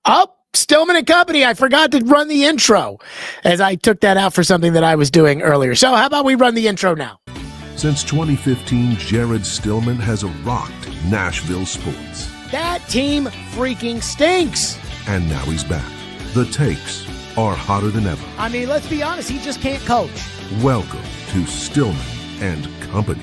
Oh, Stillman and Company. I forgot to run the intro as I took that out for something that I was doing earlier. So how about we run the intro now? Since 2015, Jared Stillman has rocked Nashville sports. That team freaking stinks. And now he's back. The takes are hotter than ever. I mean, let's be honest, he just can't coach. Welcome to Stillman and Company.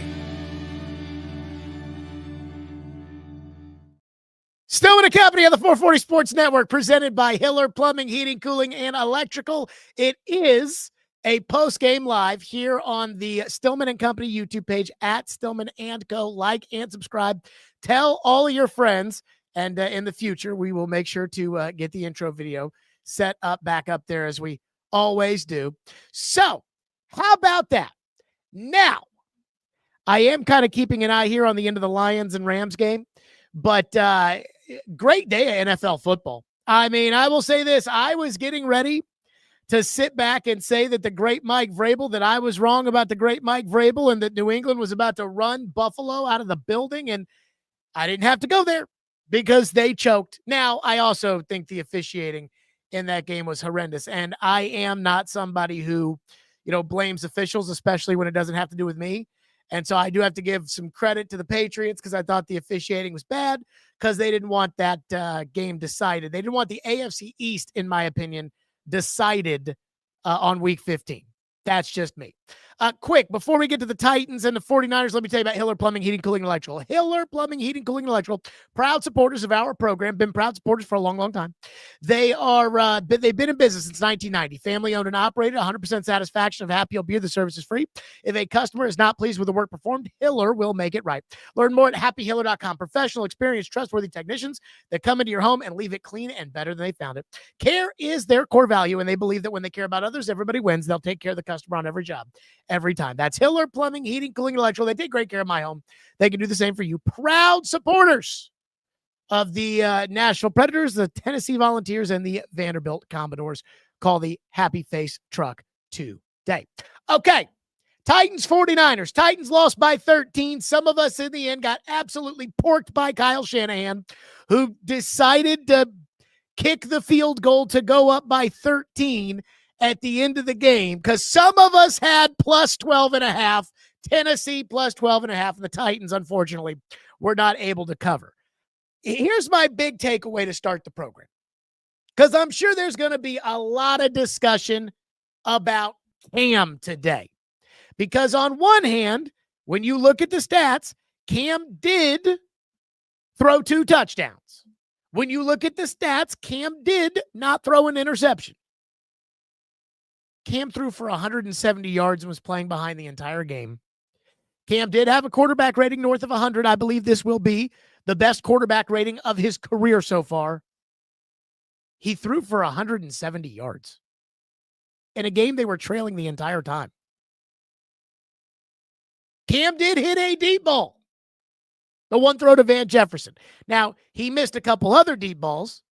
Stillman and Company on the 440 Sports Network, presented by Hiller Plumbing, Heating, Cooling, and Electrical. It is a post-game live here on the Stillman and Company YouTube page at Stillman and Co. Like and subscribe. Tell all of your friends, and in the future, we will make sure to get the intro video set up back up there as we always do. So, how about that? Now, I am kind of keeping an eye here on the end of the Lions and Rams game, but great day of NFL football. I mean, I will say this. I was getting ready to sit back and say that the great Mike Vrabel, that I was wrong about the great Mike Vrabel and that New England was about to run Buffalo out of the building, and I didn't have to go there because they choked. Now, I also think the officiating in that game was horrendous, and I am not somebody who, blames officials, especially when it doesn't have to do with me. And so I do have to give some credit to the Patriots because I thought the officiating was bad because they didn't want that game decided. They didn't want the AFC East, in my opinion, decided on Week 15. That's just me. Quick, before we get to the Titans and the 49ers, let me tell you about Hiller Plumbing, Heating, Cooling, and Electrical. Hiller Plumbing, Heating, Cooling, and Electrical, proud supporters of our program, been proud supporters for a long, long time. They are, they've been in business since 1990. Family owned and operated, 100% satisfaction of happy. You'll be the service is free. If a customer is not pleased with the work performed, Hiller will make it right. Learn more at happyhiller.com. Professional, experienced, trustworthy technicians that come into your home and leave it clean and better than they found it. Care is their core value, and they believe that when they care about others, everybody wins. They'll take care of the customer on every job, every time. That's Hiller Plumbing, Heating, Cooling, and Electrical. They take great care of my home. They can do the same for you. Proud supporters of the Nashville Predators, the Tennessee Volunteers, and the Vanderbilt Commodores. Call the Happy Face Truck today. Okay, Titans 49ers. Titans lost by 13. Some of us in the end got absolutely porked by Kyle Shanahan, who decided to kick the field goal to go up by 13 at the end of the game, because some of us had plus 12.5, Tennessee plus 12.5, and the Titans, unfortunately, were not able to cover. Here's my big takeaway to start the program, because I'm sure there's going to be a lot of discussion about Cam today. Because on one hand, when you look at the stats, Cam did throw 2 touchdowns. When you look at the stats, Cam did not throw an interception. Cam threw for 170 yards and was playing behind the entire game. Cam did have a quarterback rating north of 100. I believe this will be the best quarterback rating of his career so far. He threw for 170 yards in a game they were trailing the entire time. Cam did hit a deep ball. The one throw to Van Jefferson. Now, he missed a couple other deep balls,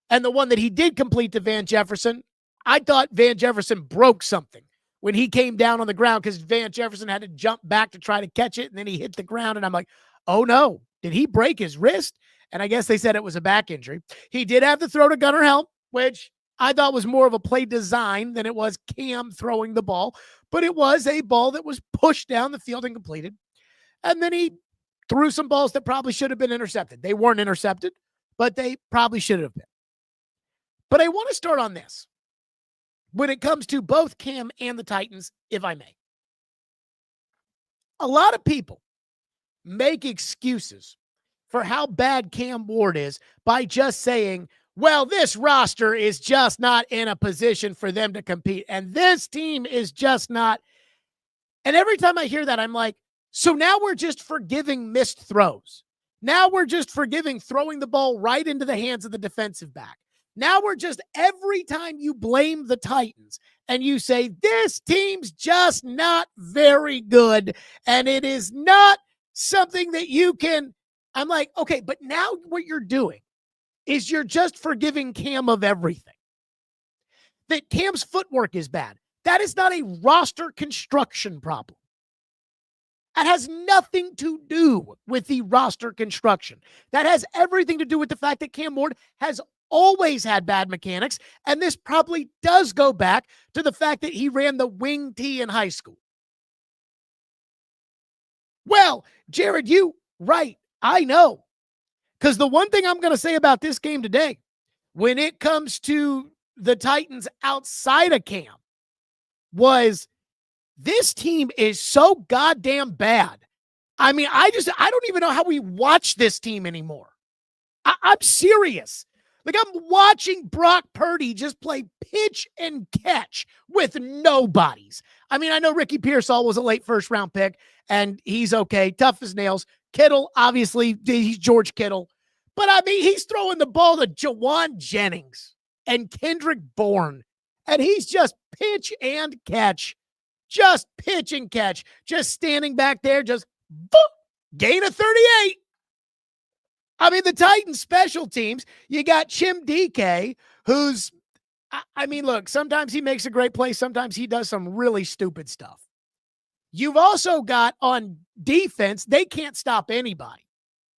and the one that he did complete to Van Jefferson, I thought Van Jefferson broke something when he came down on the ground because Van Jefferson had to jump back to try to catch it, and then he hit the ground, and I'm like, oh no, did he break his wrist? And I guess they said it was a back injury. He did have to throw to Gunnar Helm, which I thought was more of a play design than it was Cam throwing the ball, but it was a ball that was pushed down the field and completed. And then he threw some balls that probably should have been intercepted. They weren't intercepted, but they probably should have been. But I want to start on this. When it comes to both Cam and the Titans, if I may. A lot of people make excuses for how bad Cam Ward is by just saying, well, this roster is just not in a position for them to compete, and this team is just not. And every time I hear that, I'm like, so now we're just forgiving missed throws. Now we're just forgiving throwing the ball right into the hands of the defensive back. Now we're just, every time you blame the Titans and you say, this team's just not very good and it is not something that you can, I'm like, okay, but now what you're doing is you're just forgiving Cam of everything. That Cam's footwork is bad. That is not a roster construction problem. That has nothing to do with the roster construction. That has everything to do with the fact that Cam Ward has always had bad mechanics, and this probably does go back to the fact that he ran the wing tee in high school. Well, Jared, right, I know. Because the one thing I'm going to say about this game today, when it comes to the Titans outside of Cam, was this team is so goddamn bad. I mean, I don't even know how we watch this team anymore. I'm serious. Like, I'm watching Brock Purdy just play pitch and catch with nobodies. I mean, I know Ricky Pearsall was a late first-round pick, and he's okay, tough as nails. Kittle, obviously, he's George Kittle. But, I mean, he's throwing the ball to Jawan Jennings and Kendrick Bourne, and he's just pitch and catch. Just pitch and catch. Just standing back there, just boop, gain of 38. I mean, the Titans special teams, you got Chim DK, who's, I mean, look, sometimes he makes a great play. Sometimes he does some really stupid stuff. You've also got on defense, they can't stop anybody.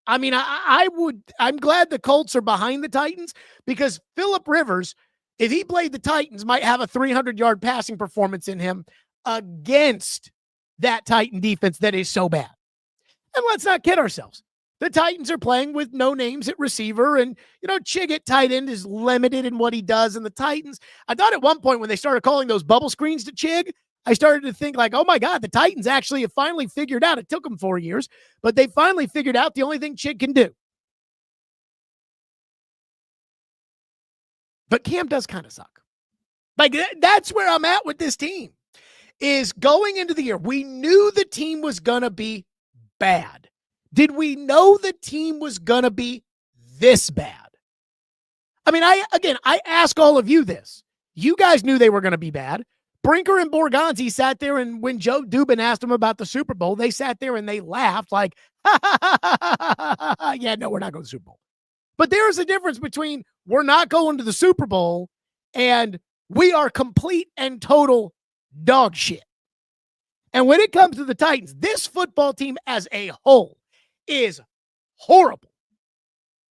I mean, I'm glad the Colts are behind the Titans, because Phillip Rivers, if he played the Titans, might have a 300-yard passing performance in him against that Titan defense that is so bad. And let's not kid ourselves. The Titans are playing with no names at receiver, and, Chig at tight end is limited in what he does. And the Titans, I thought at one point when they started calling those bubble screens to Chig, I started to think like, oh my God, the Titans actually have finally figured out, it took them 4 years, but they finally figured out the only thing Chig can do. But Cam does kind of suck. Like, that's where I'm at with this team, is going into the year, we knew the team was going to be bad. Did we know the team was going to be this bad? I mean, I ask all of you this. You guys knew they were going to be bad. Brinker and Borgonzi sat there, and when Joe Dubin asked them about the Super Bowl, they sat there and they laughed like, yeah, no, we're not going to the Super Bowl. But there is a difference between we're not going to the Super Bowl and we are complete and total dog shit. And when it comes to the Titans, this football team as a whole is horrible.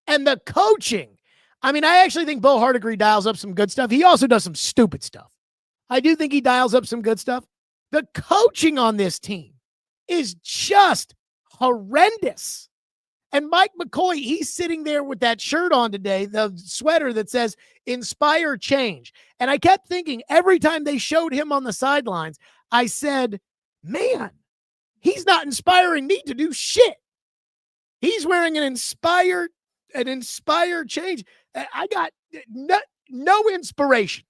And the coaching, I mean, I actually think Bo Hardigree dials up some good stuff. He also does some stupid stuff. I do think he dials up some good stuff. The coaching on this team is just horrendous. And Mike McCoy, he's sitting there with that shirt on today, the sweater that says inspire change. And I kept thinking every time they showed him on the sidelines, I said, man, he's not inspiring me to do shit. He's wearing an inspired change. I got no inspiration,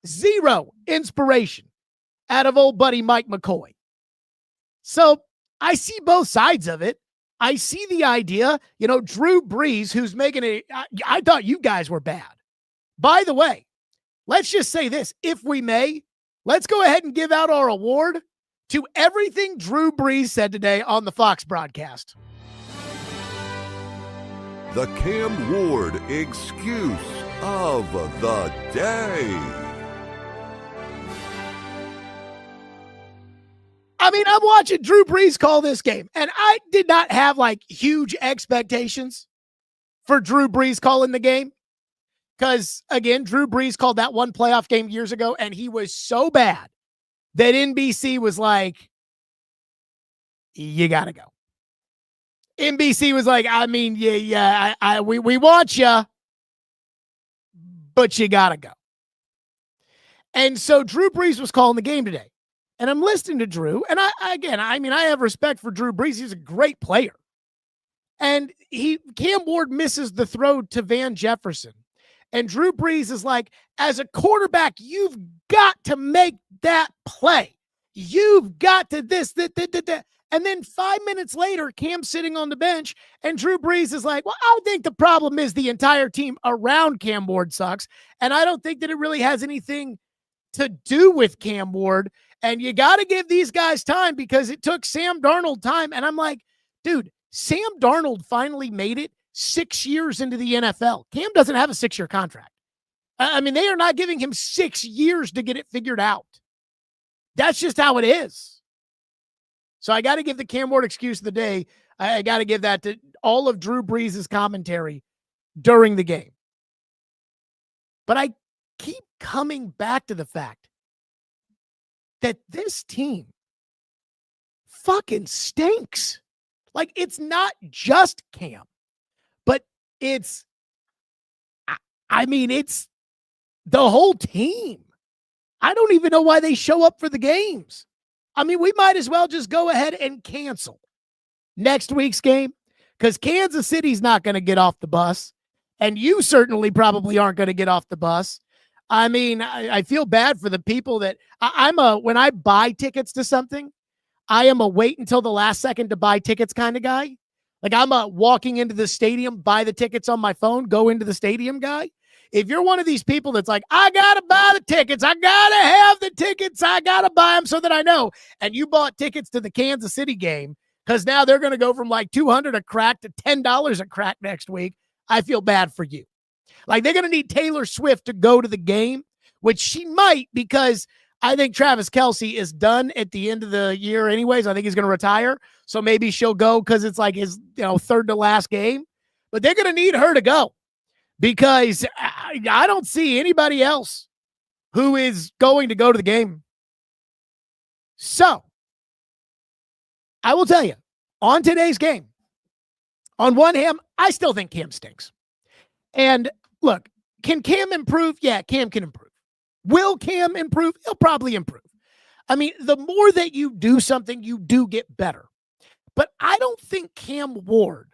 zero inspiration out of old buddy Mike McCoy. So I see both sides of it. I see the idea, Drew Brees, who's making I thought you guys were bad. By the way, let's just say this, if we may, let's go ahead and give out our award to everything Drew Brees said today on the Fox broadcast. The Cam Ward excuse of the day. I mean, I'm watching Drew Brees call this game, and I did not have huge expectations for Drew Brees calling the game. Because, again, Drew Brees called that one playoff game years ago, and he was so bad that NBC was like, you got to go. NBC was like, I mean, we want you, but you got to go. And so Drew Brees was calling the game today. And I'm listening to Drew, and I have respect for Drew Brees. He's a great player. And Cam Ward misses the throw to Van Jefferson. And Drew Brees is like, as a quarterback, you've got to make that play. You've got to this, that. And then 5 minutes later, Cam's sitting on the bench, and Drew Brees is like, well, I think the problem is the entire team around Cam Ward sucks. And I don't think that it really has anything to do with Cam Ward. And you got to give these guys time, because it took Sam Darnold time. And I'm like, dude, Sam Darnold finally made it 6 years into the NFL. Cam doesn't have a 6-year contract. I mean, they are not giving him 6 years to get it figured out. That's just how it is. So I got to give the Cam Ward excuse of the day. I got to give that to all of Drew Brees' commentary during the game. But I keep coming back to the fact that this team fucking stinks. Like, it's not just Cam, but it's the whole team. I don't even know why they show up for the games. I mean, we might as well just go ahead and cancel next week's game because Kansas City's not going to get off the bus, and you certainly probably aren't going to get off the bus. I mean, I feel bad for the people that when I buy tickets to something, I am a wait until the last second to buy tickets kind of guy. Like, I'm a walking into the stadium, buy the tickets on my phone, go into the stadium guy. If you're one of these people that's like, I got to buy the tickets, I got to have the tickets, I got to buy them so that I know, and you bought tickets to the Kansas City game because now they're going to go from like $200 a crack to $10 a crack next week, I feel bad for you. Like, they're going to need Taylor Swift to go to the game, which she might, because I think Travis Kelce is done at the end of the year anyways. I think he's going to retire. So maybe she'll go because it's like his third to last game. But they're going to need her to go because I don't see anybody else who is going to go to the game. So I will tell you, on today's game, on one hand, I still think Cam stinks. And look, can Cam improve? Yeah, Cam can improve. Will Cam improve? He'll probably improve. I mean, the more that you do something, you do get better. But I don't think Cam Ward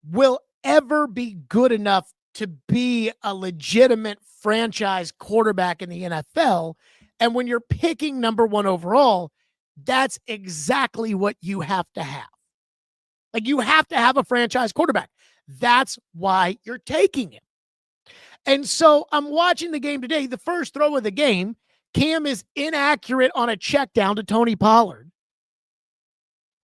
will ever be good enough to be a legitimate franchise quarterback in the NFL. And when you're picking number one overall, that's exactly what you have to have. Like, you have to have a franchise quarterback. That's why you're taking it. And so I'm watching the game today. The first throw of the game, Cam is inaccurate on a check down to Tony Pollard.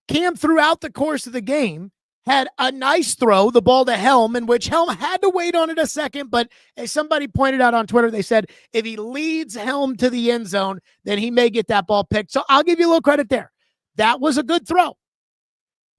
Cam, throughout the course of the game, had a nice throw, the ball to Helm, in which Helm had to wait on it a second. But as somebody pointed out on Twitter, they said if he leads Helm to the end zone, then he may get that ball picked. So I'll give you a little credit there. That was a good throw.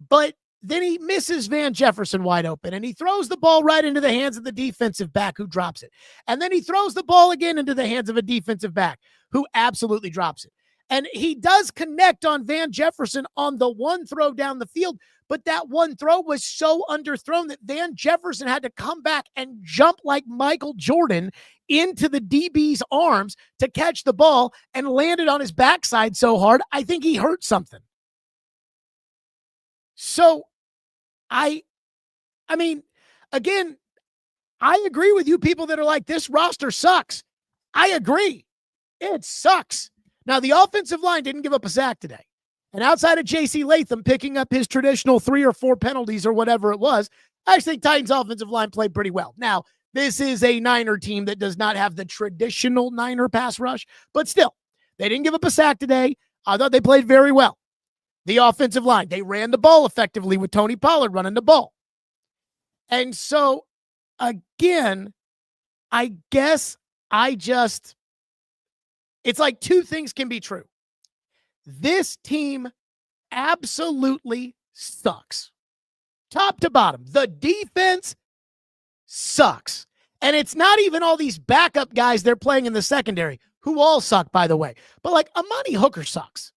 But then he misses Van Jefferson wide open, and he throws the ball right into the hands of the defensive back who drops it. And then he throws the ball again into the hands of a defensive back who absolutely drops it. And he does connect on Van Jefferson on the one throw down the field, but that one throw was so underthrown that Van Jefferson had to come back and jump like Michael Jordan into the DB's arms to catch the ball and landed on his backside so hard, I think he hurt something. So I mean, again, I agree with you people that are like, this roster sucks. I agree. It sucks. Now, the offensive line didn't give up a sack today. And outside of J.C. Latham picking up his traditional 3 or 4 penalties or whatever it was, I actually think Titans offensive line played pretty well. Now, this is a Niner team that does not have the traditional Niner pass rush, but still, they didn't give up a sack today. I thought they played very well. The offensive line, they ran the ball effectively with Tony Pollard running the ball. And so, again, I guess it's like two things can be true. This team absolutely sucks. Top to bottom. The defense sucks. And it's not even all these backup guys they're playing in the secondary, who all suck, by the way. But, like, Amani Hooker sucks.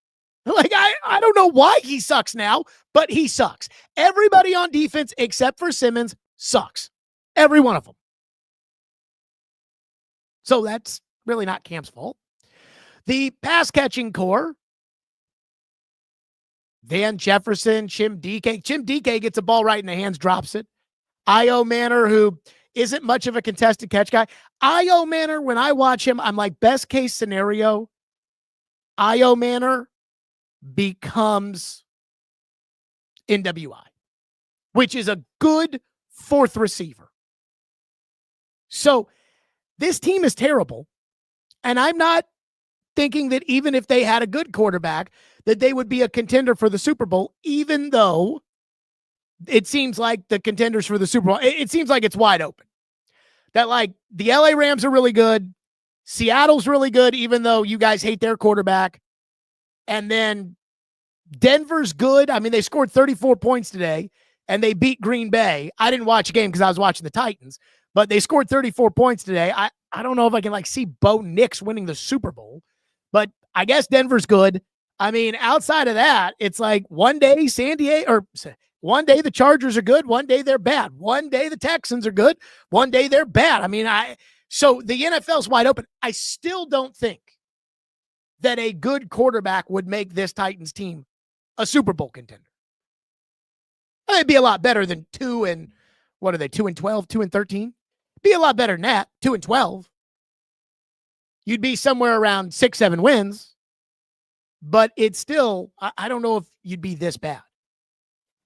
Like, I don't know why he sucks now, but he sucks. Everybody on defense except for Simmons sucks. Every one of them. So that's really not Cam's fault. The pass-catching core, Van Jefferson, Chim DK. Chim DK gets a ball right in the hands, drops it. Io Manor, who isn't much of a contested catch guy. Io Manor, when I watch him, I'm like, best case scenario, Io Manor becomes NWI, which is a good fourth receiver. So this team is terrible. And I'm not thinking that even if they had a good quarterback, that they would be a contender for the Super Bowl, even though it seems like the contenders for the Super Bowl, it seems like it's wide open. That, like, the LA Rams are really good. Seattle's really good, even though you guys hate their quarterback. And then Denver's good. I mean, they scored 34 points today, and they beat Green Bay. I didn't watch a game because I was watching the Titans, but they scored 34 points today. I don't know if I can see Bo Nix winning the Super Bowl, but I guess Denver's good. I mean, outside of that, it's like one day San Diego, or one day the Chargers are good, one day they're bad. One day the Texans are good, one day they're bad. I mean, so the NFL's wide open. I still don't think that a good quarterback would make this Titans team a Super Bowl contender. It'd be a lot better than 2 and 12, 2 and 13. Be a lot better than that, 2 and 12. You'd be somewhere around 6, 7 wins, but it's still, I don't know if you'd be this bad.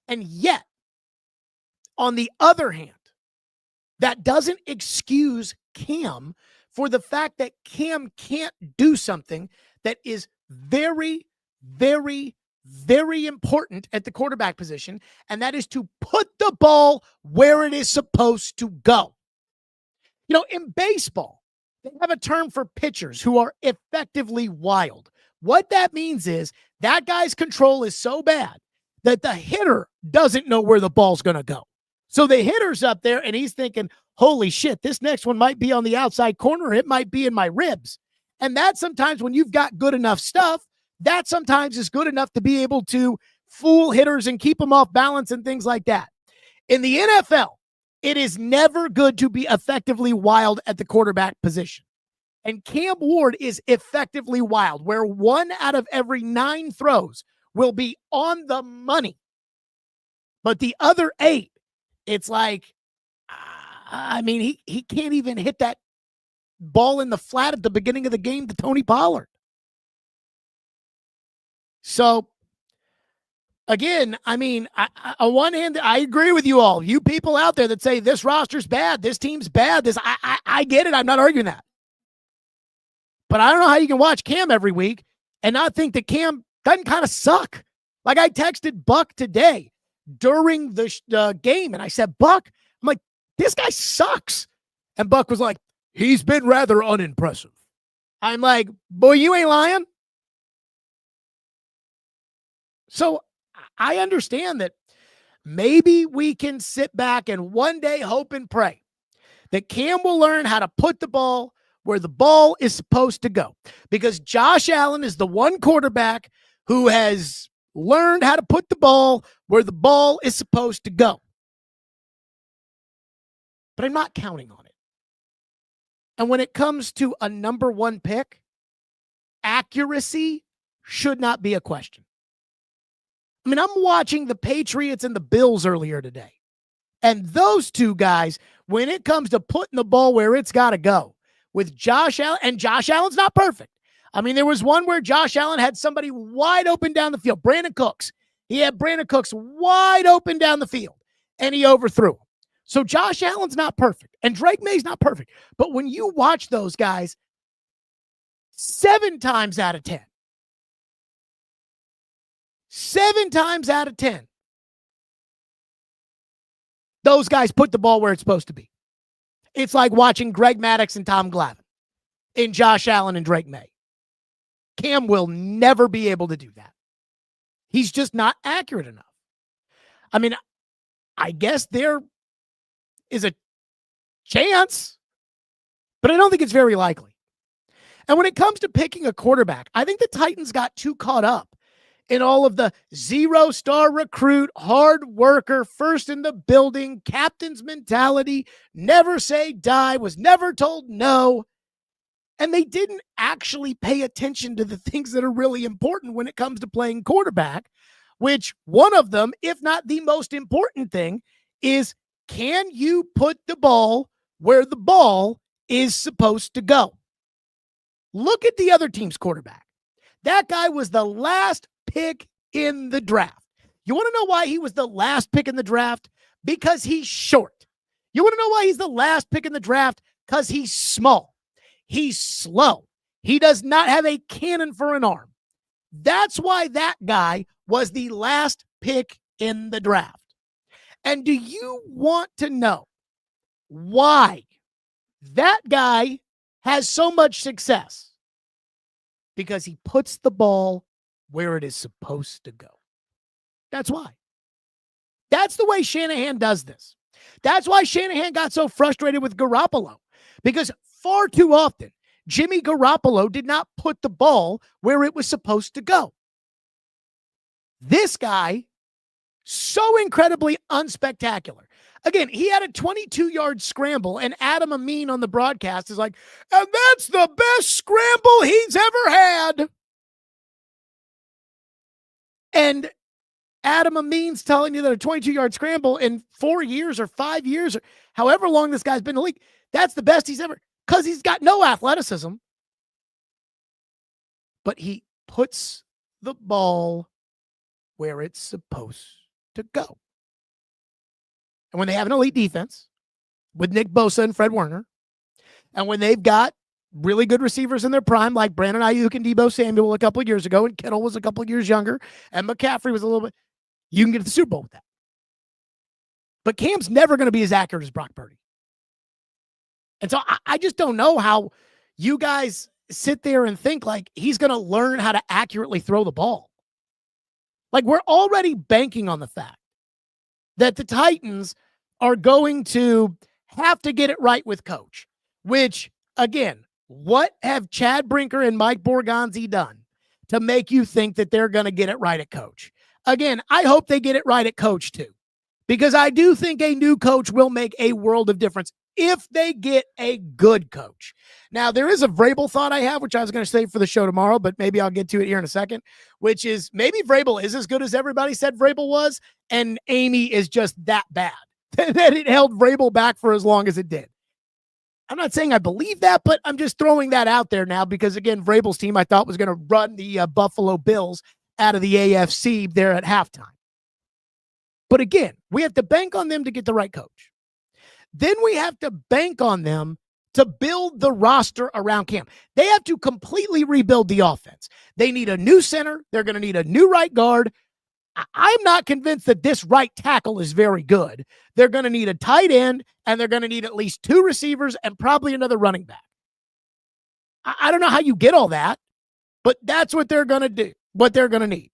And yet, on the other hand, that doesn't excuse Cam for the fact that Cam can't do something that is very, very, very important at the quarterback position, and that is to put the ball where it is supposed to go. You know, in baseball, they have a term for pitchers who are effectively wild. What that means is that guy's control is so bad that the hitter doesn't know where the ball's going to go. So the hitter's up there, and he's thinking, holy shit, this next one might be on the outside corner. It might be in my ribs. And that sometimes when you've got good enough stuff, that sometimes is good enough to be able to fool hitters and keep them off balance and things like that. In the NFL, it is never good to be effectively wild at the quarterback position. And Cam Ward is effectively wild, where 1 out of every 9 throws will be on the money. But the other 8, it's like, I mean, he can't even hit that ball in the flat at the beginning of the game to Tony Pollard. So, again, I mean, on one hand, I agree with you all. You people out there that say this roster's bad, this team's bad, I get it. I'm not arguing that. But I don't know how you can watch Cam every week and not think that Cam doesn't kind of suck. Like, I texted Buck today during the game, and I said, Buck, I'm like, this guy sucks. And Buck was like, he's been rather unimpressive. I'm like, boy, you ain't lying. So I understand that maybe we can sit back and one day hope and pray that Cam will learn how to put the ball where the ball is supposed to go. Because Josh Allen is the one quarterback who has learned how to put the ball where the ball is supposed to go. But I'm not counting on it. And when it comes to a number 1 pick, accuracy should not be a question. I mean, I'm watching the Patriots and the Bills earlier today. And those two guys, when it comes to putting the ball where it's got to go, with Josh Allen, and Josh Allen's not perfect. I mean, there was one where Josh Allen had somebody wide open down the field, Brandon Cooks. He had Brandon Cooks wide open down the field, and he overthrew him. So Josh Allen's not perfect, and Drake May's not perfect. But when you watch those guys, 7 times out of 10, 7 times out of 10, those guys put the ball where it's supposed to be. It's like watching Greg Maddux and Tom Glavine in Josh Allen and Drake May. Cam will never be able to do that. He's just not accurate enough. I mean, I guess there is a chance, but I don't think it's very likely. And when it comes to picking a quarterback, I think the Titans got too caught up in all of the 0-star recruit, hard worker, first in the building, captain's mentality, never say die, was never told no. And they didn't actually pay attention to the things that are really important when it comes to playing quarterback, which one of them, if not the most important thing, is can you put the ball where the ball is supposed to go? Look at the other team's quarterback. That guy was the last pick in the draft. You want to know why he was the last pick in the draft? Because he's short. You want to know why he's the last pick in the draft? Because he's small. He's slow. He does not have a cannon for an arm. That's why that guy was the last pick in the draft. And do you want to know why that guy has so much success? Because he puts the ball where it is supposed to go. That's why. That's the way Shanahan does this. That's why Shanahan got so frustrated with Garoppolo, because far too often, Jimmy Garoppolo did not put the ball where it was supposed to go. This guy, so incredibly unspectacular. Again, he had a 22-yard scramble, and Adam Amin on the broadcast is like, and that's the best scramble he's ever had. And Adam Amin's telling you that a 22-yard scramble in 4 years or 5 years, or however long this guy's been in the league, that's the best he's ever, because he's got no athleticism. But he puts the ball where it's supposed to go. And when they have an elite defense with Nick Bosa and Fred Warner, and when they've got really good receivers in their prime, like Brandon Ayuk and Deebo Samuel a couple of years ago, and Kittle was a couple of years younger, and McCaffrey was a little bit, you can get to the Super Bowl with that. But Cam's never going to be as accurate as Brock Purdy. And so I just don't know how you guys sit there and think like he's going to learn how to accurately throw the ball. Like, we're already banking on the fact that the Titans are going to have to get it right with coach, which, again, what have Chad Brinker and Mike Borgonzi done to make you think that they're going to get it right at coach? Again, I hope they get it right at coach too, because I do think a new coach will make a world of difference if they get a good coach. Now, there is a Vrabel thought I have, which I was going to save for the show tomorrow, but maybe I'll get to it here in a second, which is maybe Vrabel is as good as everybody said Vrabel was, and Amy is just that bad that it held Vrabel back for as long as it did. I'm not saying I believe that, but I'm just throwing that out there now because, again, Vrabel's team I thought was going to run the Buffalo Bills out of the AFC there at halftime. But again, we have to bank on them to get the right coach. Then we have to bank on them to build the roster around Cam. They have to completely rebuild the offense. They need a new center. They're going to need a new right guard. I'm not convinced that this right tackle is very good. They're going to need a tight end, and they're going to need at least 2 receivers and probably another running back. I don't know how you get all that, but that's what they're going to do, what they're going to need.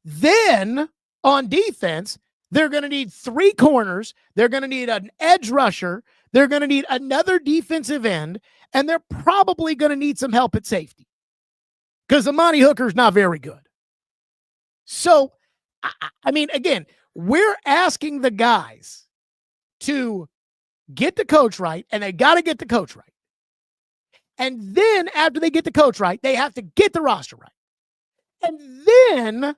Then on defense, they're going to need 3 corners. They're going to need an edge rusher. They're going to need another defensive end, and they're probably going to need some help at safety because Amani Hooker's not very good. So, I mean, again, we're asking the guys to get the coach right, and they got to get the coach right. And then after they get the coach right, they have to get the roster right. And then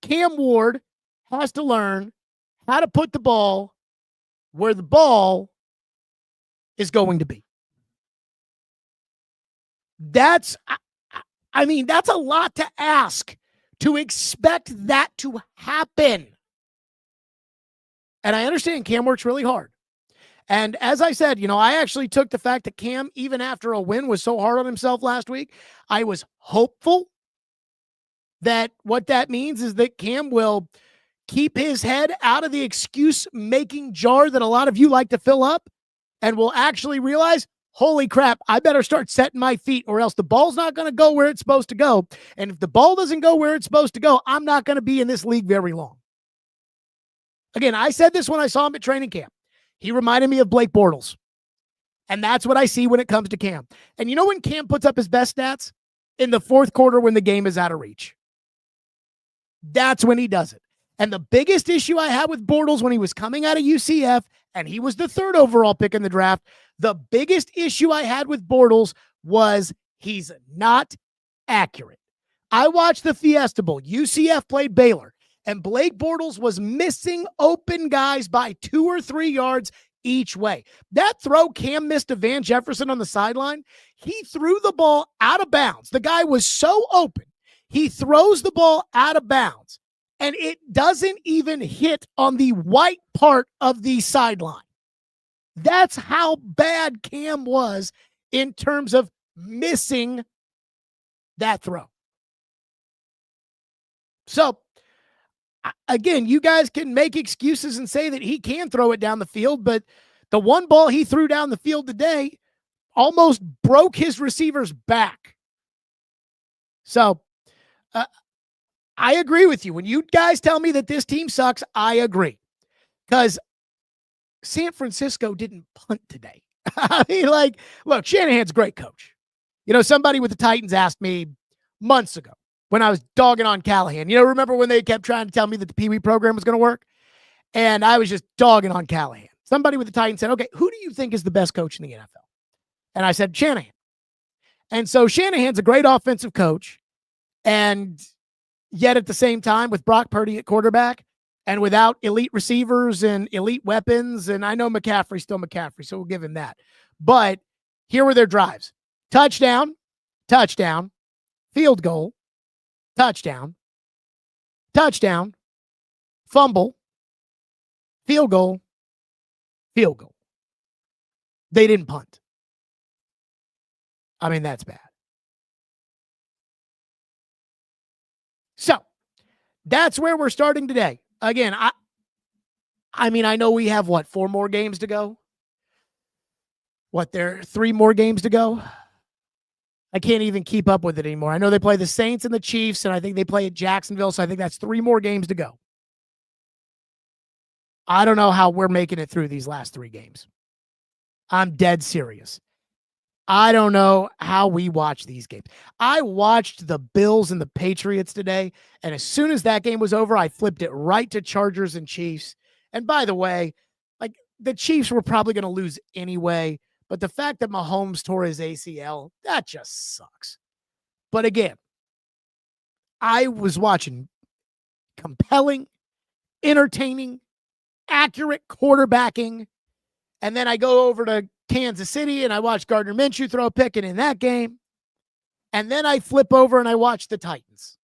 Cam Ward has to learn how to put the ball where the ball is going to be. That's a lot to ask to expect that to happen. And I understand Cam works really hard. And as I said, I actually took the fact that Cam, even after a win, was so hard on himself last week. I was hopeful that what that means is that Cam will keep his head out of the excuse-making jar that a lot of you like to fill up and will actually realize, holy crap, I better start setting my feet or else the ball's not going to go where it's supposed to go. And if the ball doesn't go where it's supposed to go, I'm not going to be in this league very long. Again, I said this when I saw him at training camp. He reminded me of Blake Bortles. And that's what I see when it comes to Cam. And you know when Cam puts up his best stats? In the fourth quarter when the game is out of reach. That's when he does it. And the biggest issue I had with Bortles when he was coming out of UCF, and he was the 3rd overall pick in the draft, the biggest issue I had with Bortles was he's not accurate. I watched the Fiesta Bowl. UCF played Baylor, and Blake Bortles was missing open guys by 2 or 3 yards each way. That throw Cam missed to Van Jefferson on the sideline, he threw the ball out of bounds. The guy was so open. He throws the ball out of bounds, and it doesn't even hit on the white part of the sideline. That's how bad Cam was in terms of missing that throw. So, again, you guys can make excuses and say that he can throw it down the field, but the one ball he threw down the field today almost broke his receiver's back. So, I agree with you. When you guys tell me that this team sucks, I agree. Because San Francisco didn't punt today. I mean, like, look, Shanahan's a great coach. You know, somebody with the Titans asked me months ago when I was dogging on Callahan. You know, remember when they kept trying to tell me that the Pee Wee program was going to work? And I was just dogging on Callahan. Somebody with the Titans said, okay, who do you think is the best coach in the NFL? And I said, Shanahan. And so Shanahan's a great offensive coach. And yet at the same time, with Brock Purdy at quarterback and without elite receivers and elite weapons, and I know McCaffrey's still McCaffrey, so we'll give him that. But here were their drives. Touchdown, touchdown, field goal, touchdown, touchdown, fumble, field goal, field goal. They didn't punt. I mean, that's bad. So that's where we're starting today. Again, I mean, I know we have, 4 more games to go? There are 3 more games to go? I can't even keep up with it anymore. I know they play the Saints and the Chiefs, and I think they play at Jacksonville, so I think that's 3 more games to go. I don't know how we're making it through these last 3 games. I'm dead serious. I don't know how we watch these games. I watched the Bills and the Patriots today, and as soon as that game was over, I flipped it right to Chargers and Chiefs. And by the way, the Chiefs were probably going to lose anyway, but the fact that Mahomes tore his ACL, that just sucks. But again, I was watching compelling, entertaining, accurate quarterbacking, and then I go over to Kansas City and I watch Gardner Minshew throw a pick in that game. And then I flip over and I watch the Titans.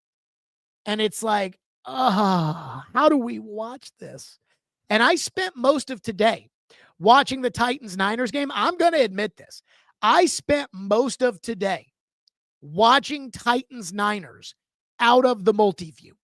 And it's like, how do we watch this? And I spent most of today watching the Titans-Niners game. I'm going to admit this. I spent most of today watching Titans-Niners out of the multi-view.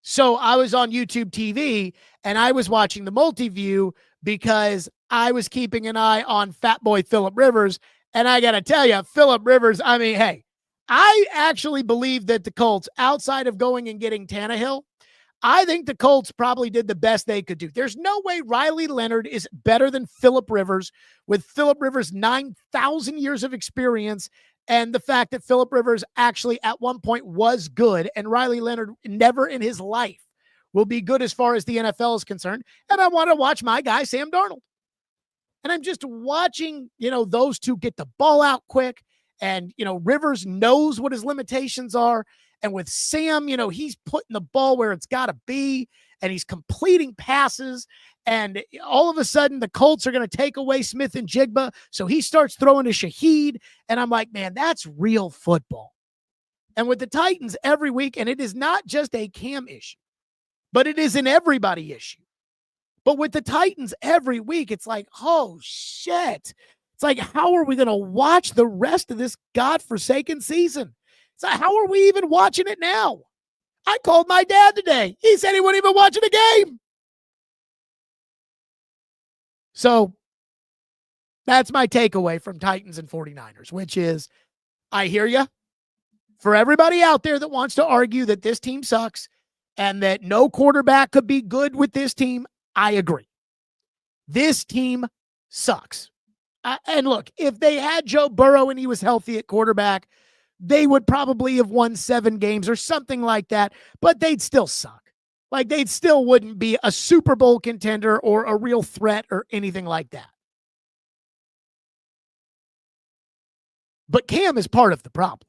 So I was on YouTube TV and I was watching the multi-view because I was keeping an eye on Fat Boy Phillip Rivers. And I got to tell you, Phillip Rivers, I mean, hey, I actually believe that the Colts, outside of going and getting Tannehill, I think the Colts probably did the best they could do. There's no way Riley Leonard is better than Phillip Rivers, with Phillip Rivers' 9,000 years of experience and the fact that Phillip Rivers actually at one point was good and Riley Leonard never in his life will be good as far as the NFL is concerned. And I want to watch my guy, Sam Darnold. And I'm just watching, those two get the ball out quick. And, Rivers knows what his limitations are. And with Sam, he's putting the ball where it's got to be. And he's completing passes. And all of a sudden, the Colts are going to take away Smith and Jigba. So he starts throwing to Shaheed. And I'm like, man, that's real football. And with the Titans every week, and it is not just a Cam issue, but it is an everybody issue. But with the Titans every week, it's like, oh, shit. It's like, how are we going to watch the rest of this godforsaken season? It's like, how are we even watching it now? I called my dad today. He said he wouldn't even watch the game. So that's my takeaway from Titans and 49ers, which is, I hear you. For everybody out there that wants to argue that this team sucks and that no quarterback could be good with this team, I agree. This team sucks. And look, if they had Joe Burrow and he was healthy at quarterback, they would probably have won 7 games or something like that, but they'd still suck. Like, they still wouldn't be a Super Bowl contender or a real threat or anything like that. But Cam is part of the problem.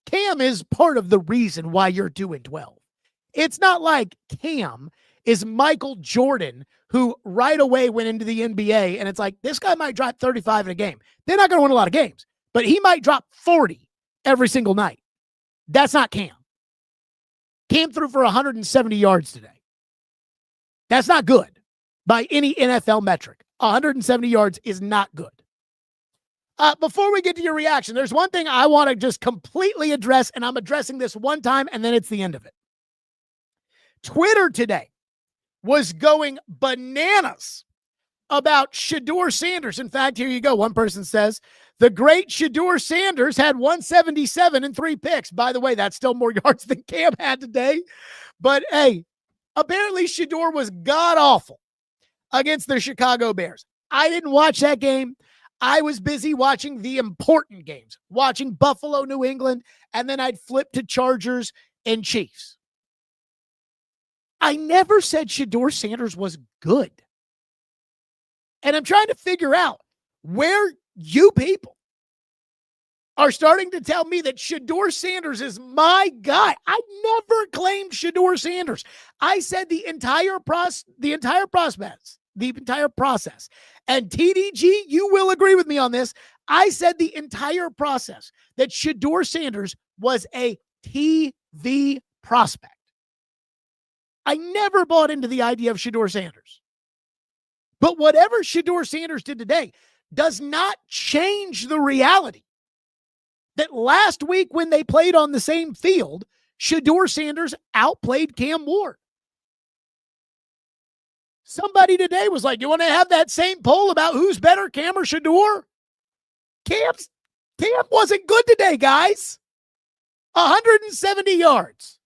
Cam is part of the reason why you're 2-12. It's not like Cam is Michael Jordan, who right away went into the NBA, and it's like, this guy might drop 35 in a game. They're not going to win a lot of games, but he might drop 40 every single night. That's not Cam. Cam threw for 170 yards today. That's not good by any NFL metric. 170 yards is not good. Before we get to your reaction, there's one thing I want to just completely address, and I'm addressing this one time, and then it's the end of it. Twitter today was going bananas about Shedeur Sanders. In fact, here you go. One person says, the great Shedeur Sanders had 177 and 3 picks. By the way, that's still more yards than Cam had today. But hey, apparently Shedeur was god-awful against the Chicago Bears. I didn't watch that game. I was busy watching the important games, watching Buffalo, New England, and then I'd flip to Chargers and Chiefs. I never said Shedeur Sanders was good. And I'm trying to figure out where you people are starting to tell me that Shedeur Sanders is my guy. I never claimed Shedeur Sanders. I said the entire process. And TDG, you will agree with me on this. I said the entire process that Shedeur Sanders was a TV prospect. I never bought into the idea of Shedeur Sanders. But whatever Shedeur Sanders did today does not change the reality that last week when they played on the same field, Shedeur Sanders outplayed Cam Ward. Somebody today was like, you want to have that same poll about who's better, Cam or Shedeur? Cam wasn't good today, guys. 170 yards.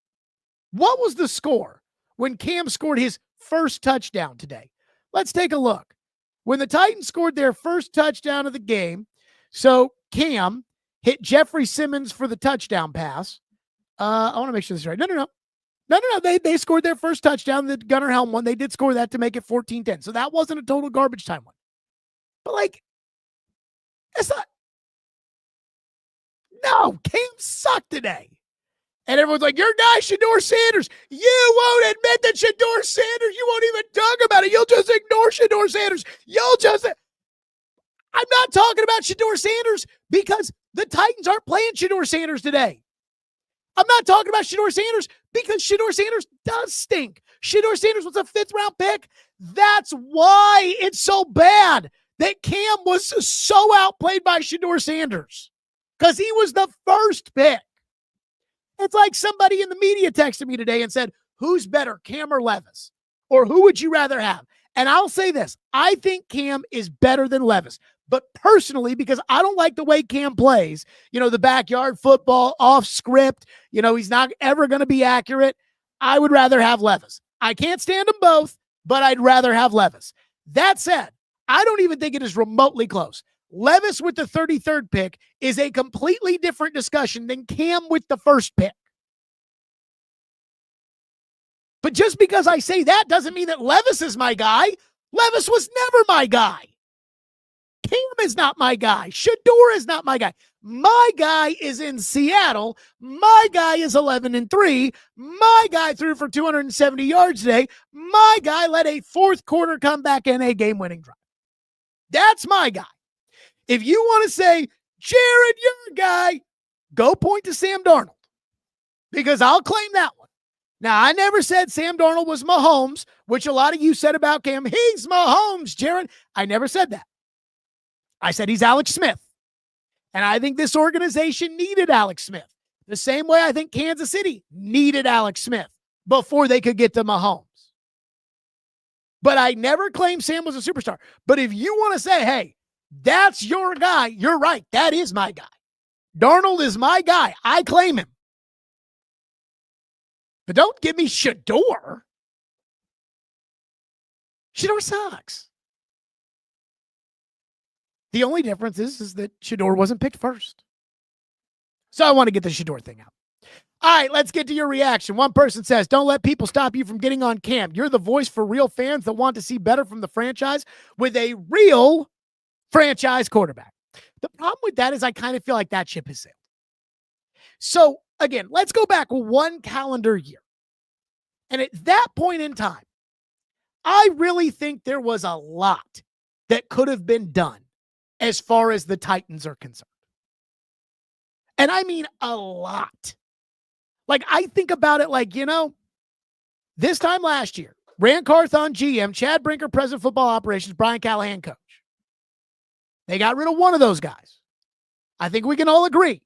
What was the score when Cam scored his first touchdown today? Let's take a look. When the Titans scored their first touchdown of the game, so Cam hit Jeffrey Simmons for the touchdown pass. I want to make sure this is right. No. They scored their first touchdown, the Gunnar Helm one. They did score that to make it 14-10. So that wasn't a total garbage time one. But, like, that's not. No, Cam sucked today. And everyone's like, your guy, Shedeur Sanders. You won't admit that Shedeur Sanders. You won't even talk about it. You'll just ignore Shedeur Sanders. I'm not talking about Shedeur Sanders because the Titans aren't playing Shedeur Sanders today. I'm not talking about Shedeur Sanders because Shedeur Sanders does stink. Shedeur Sanders was a 5th-round pick. That's why it's so bad that Cam was so outplayed by Shedeur Sanders because he was the first pick. It's like somebody in the media texted me today and said, who's better, Cam or Levis? Or who would you rather have? And I'll say this. I think Cam is better than Levis. But personally, because I don't like the way Cam plays, the backyard football, off script, he's not ever going to be accurate. I would rather have Levis. I can't stand them both, but I'd rather have Levis. That said, I don't even think it is remotely close. Levis with the 33rd pick is a completely different discussion than Cam with the first pick. But just because I say that doesn't mean that Levis is my guy. Levis was never my guy. Cam is not my guy. Shedeur is not my guy. My guy is in Seattle. My guy is 11-3. My guy threw for 270 yards today. My guy led a 4th quarter comeback and a game-winning drive. That's my guy. If you want to say, Jared, you're a guy, go point to Sam Darnold because I'll claim that one. Now, I never said Sam Darnold was Mahomes, which a lot of you said about Cam. He's Mahomes, Jared. I never said that. I said he's Alex Smith. And I think this organization needed Alex Smith. The same way I think Kansas City needed Alex Smith before they could get to Mahomes. But I never claimed Sam was a superstar. But if you want to say, hey, that's your guy, you're right. That is my guy. Darnold is my guy. I claim him. But don't give me Shedeur. Shedeur sucks. The only difference is that Shedeur wasn't picked first. So I want to get the Shedeur thing out. All right, let's get to your reaction. One person says, don't let people stop you from getting on Cam. You're the voice for real fans that want to see better from the franchise with a real franchise quarterback. The problem with that is I kind of feel like that ship has sailed. So, again, let's go back one calendar year. And at that point in time, I really think there was a lot that could have been done as far as the Titans are concerned. And I mean a lot. Like, I think about it like, this time last year, Rand Carthon, GM, Chad Brinker, President Football Operations, Brian Callahan, coach. They got rid of one of those guys. I think we can all agree.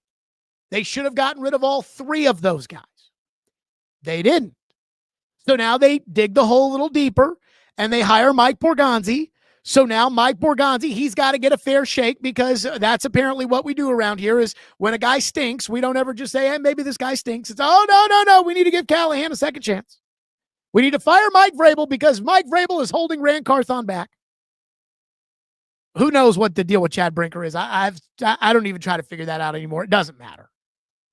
They should have gotten rid of all 3 of those guys. They didn't. So now they dig the hole a little deeper, and they hire Mike Borgonzi, So now Mike Borgonzi, he's got to get a fair shake, because that's apparently what we do around here is when a guy stinks, we don't ever just say, hey, maybe this guy stinks. It's, oh, no. We need to give Callahan a second chance. We need to fire Mike Vrabel because Mike Vrabel is holding Rand Carthon back. Who knows what the deal with Chad Brinker is? I don't even try to figure that out anymore. It doesn't matter.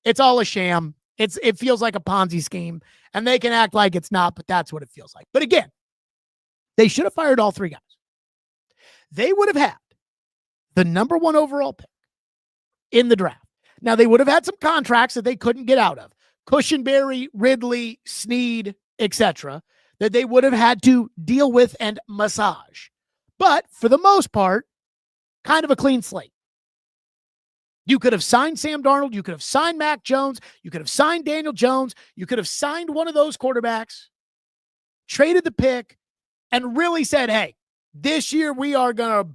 It's all a sham. It feels like a Ponzi scheme, and they can act like it's not, but that's what it feels like. But again, they should have fired all three guys. They would have had the number 1 overall pick in the draft. Now, they would have had some contracts that they couldn't get out of. Cushenberry, Ridley, Snead, etc., that they would have had to deal with and massage. But for the most part, kind of a clean slate. You could have signed Sam Darnold. You could have signed Mac Jones. You could have signed Daniel Jones. You could have signed one of those quarterbacks, traded the pick, and really said, hey, this year we are going to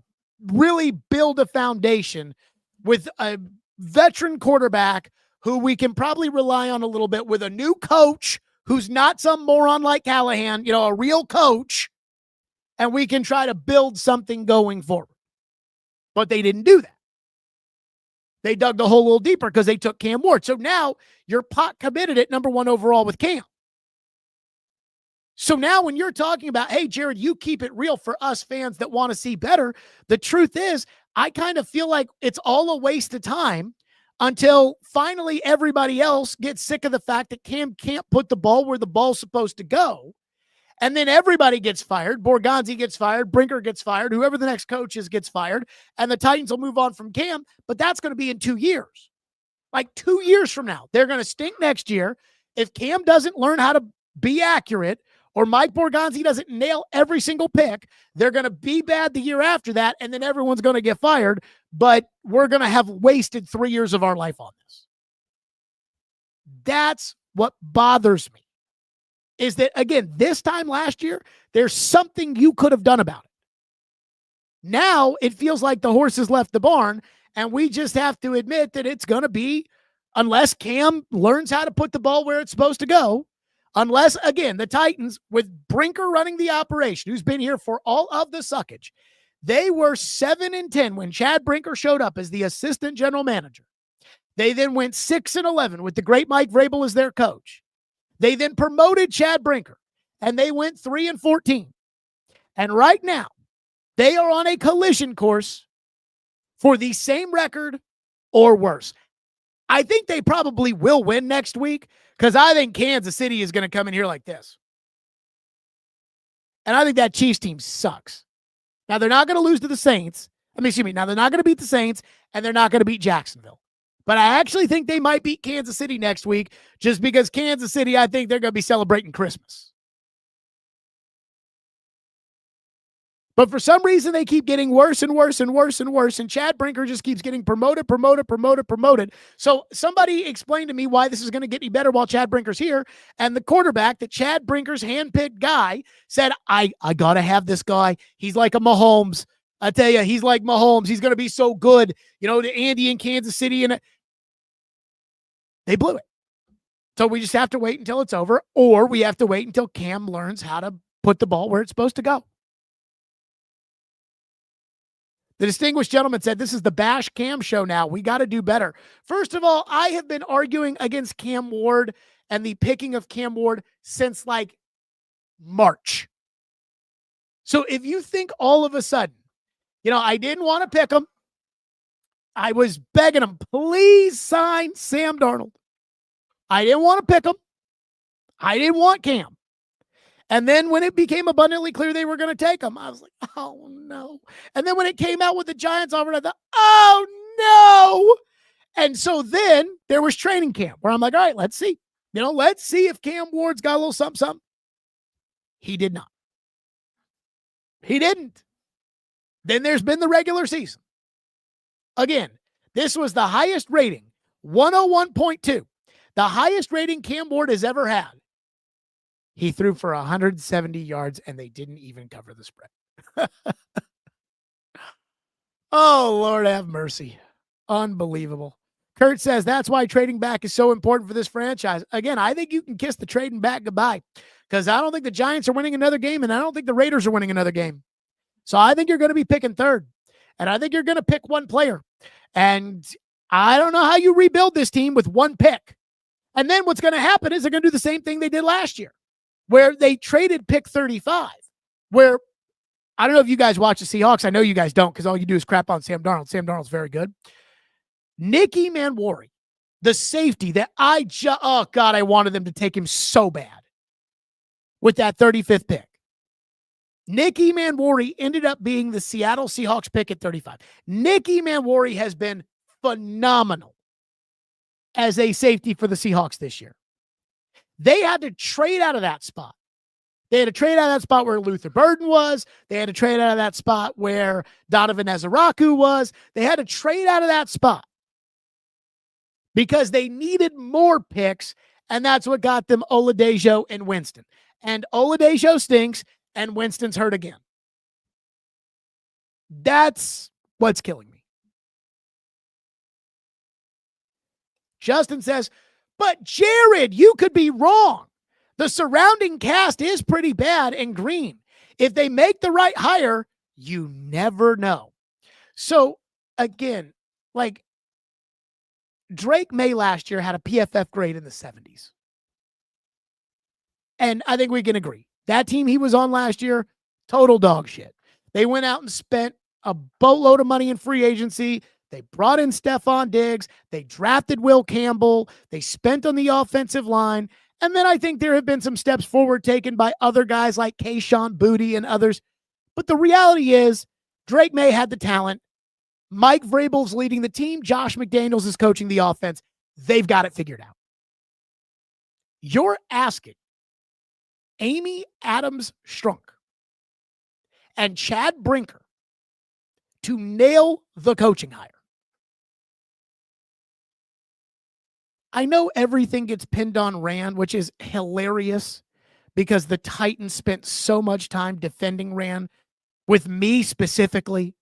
really build a foundation with a veteran quarterback who we can probably rely on a little bit, with a new coach who's not some moron like Callahan, a real coach, and we can try to build something going forward. But they didn't do that. They dug the hole a little deeper because they took Cam Ward. So now you're pot committed at number 1 overall with Cam. So now when you're talking about, hey, Jared, you keep it real for us fans that want to see better, the truth is I kind of feel like it's all a waste of time until finally everybody else gets sick of the fact that Cam can't put the ball where the ball's supposed to go. And then everybody gets fired. Borgonzi gets fired. Brinker gets fired. Whoever the next coach is gets fired. And the Titans will move on from Cam. But that's going to be in 2 years. Like 2 years from now. They're going to stink next year. If Cam doesn't learn how to be accurate, or Mike Borgonzi doesn't nail every single pick, they're going to be bad the year after that, and then everyone's going to get fired, but we're going to have wasted 3 years of our life on this. That's what bothers me, is that, again, this time last year, there's something you could have done about it. Now it feels like the horse has left the barn, and we just have to admit that it's going to be, unless Cam learns how to put the ball where it's supposed to go, unless, again, the Titans, with Brinker running the operation, who's been here for all of the suckage, they were 7-10 when Chad Brinker showed up as the assistant general manager. They then went 6-11 with the great Mike Vrabel as their coach. They then promoted Chad Brinker, and they went 3-14. And right now, they are on a collision course for the same record or worse. I think they probably will win next week, because I think Kansas City is going to come in here like this. And I think that Chiefs team sucks. Now, they're not going to lose to the Saints. Now, they're not going to beat the Saints, and they're not going to beat Jacksonville. But I actually think they might beat Kansas City next week, just because Kansas City, I think they're going to be celebrating Christmas. But for some reason, they keep getting worse and worse and worse and worse, and Chad Brinker just keeps getting promoted. So somebody explain to me why this is going to get any better while Chad Brinker's here. And the quarterback, that Chad Brinker's handpicked guy, said, I got to have this guy. He's like a Mahomes. I tell you, he's like Mahomes. He's going to be so good, to Andy in Kansas City. And they blew it. So we just have to wait until it's over, or we have to wait until Cam learns how to put the ball where it's supposed to go. The distinguished gentleman said, this is the Bash Cam show now. We got to do better. First of all, I have been arguing against Cam Ward and the picking of Cam Ward since like March. So if you think all of a sudden, I didn't want to pick him. I was begging him, please sign Sam Darnold. I didn't want to pick him. I didn't want Cam. And then when it became abundantly clear they were going to take him, I was like, oh, no. And then when it came out with the Giants offer, I thought, oh, no. And so then there was training camp where I'm like, all right, let's see. Let's see if Cam Ward's got a little something. He did not. He didn't. Then there's been the regular season. Again, this was the highest rating, 101.2. The highest rating Cam Ward has ever had. He threw for 170 yards, and they didn't even cover the spread. Oh, Lord have mercy. Unbelievable. Kurt says that's why trading back is so important for this franchise. Again, I think you can kiss the trading back goodbye, because I don't think the Giants are winning another game, and I don't think the Raiders are winning another game. So I think you're going to be picking third. And I think you're going to pick one player. And I don't know how you rebuild this team with one pick. And then what's going to happen is they're going to do the same thing they did last year, where they traded pick 35, where I don't know if you guys watch the Seahawks. I know you guys don't because all you do is crap on Sam Darnold. Sam Darnold's very good. Nicky Manwari, the safety that oh God, I wanted them to take him so bad with that 35th pick. Nicky Manwari ended up being the Seattle Seahawks pick at 35. Nicky Manwari has been phenomenal as a safety for the Seahawks this year. They had to trade out of that spot. They had to trade out of that spot where Luther Burden was. They had to trade out of that spot where Donovan Ezeraku was. They had to trade out of that spot because they needed more picks, and that's what got them Oladejo and Winston. And Oladejo stinks, and Winston's hurt again. That's what's killing me. Justin says, but Jared, you could be wrong. The surrounding cast is pretty bad and green. If they make the right hire, you never know. So, again, like Drake May last year had a PFF grade in the 70s. And I think we can agree. That team he was on last year, total dog shit. They went out and spent a boatload of money in free agency. They brought in Stephon Diggs. They drafted Will Campbell. They spent on the offensive line. And then I think there have been some steps forward taken by other guys like Kayshon Boutte and others. But the reality is Drake May had the talent. Mike Vrabel's leading the team. Josh McDaniels is coaching the offense. They've got it figured out. You're asking Amy Adams Strunk and Chad Brinker to nail the coaching hire. I know everything gets pinned on Rand, which is hilarious because the Titans spent so much time defending Rand, with me specifically.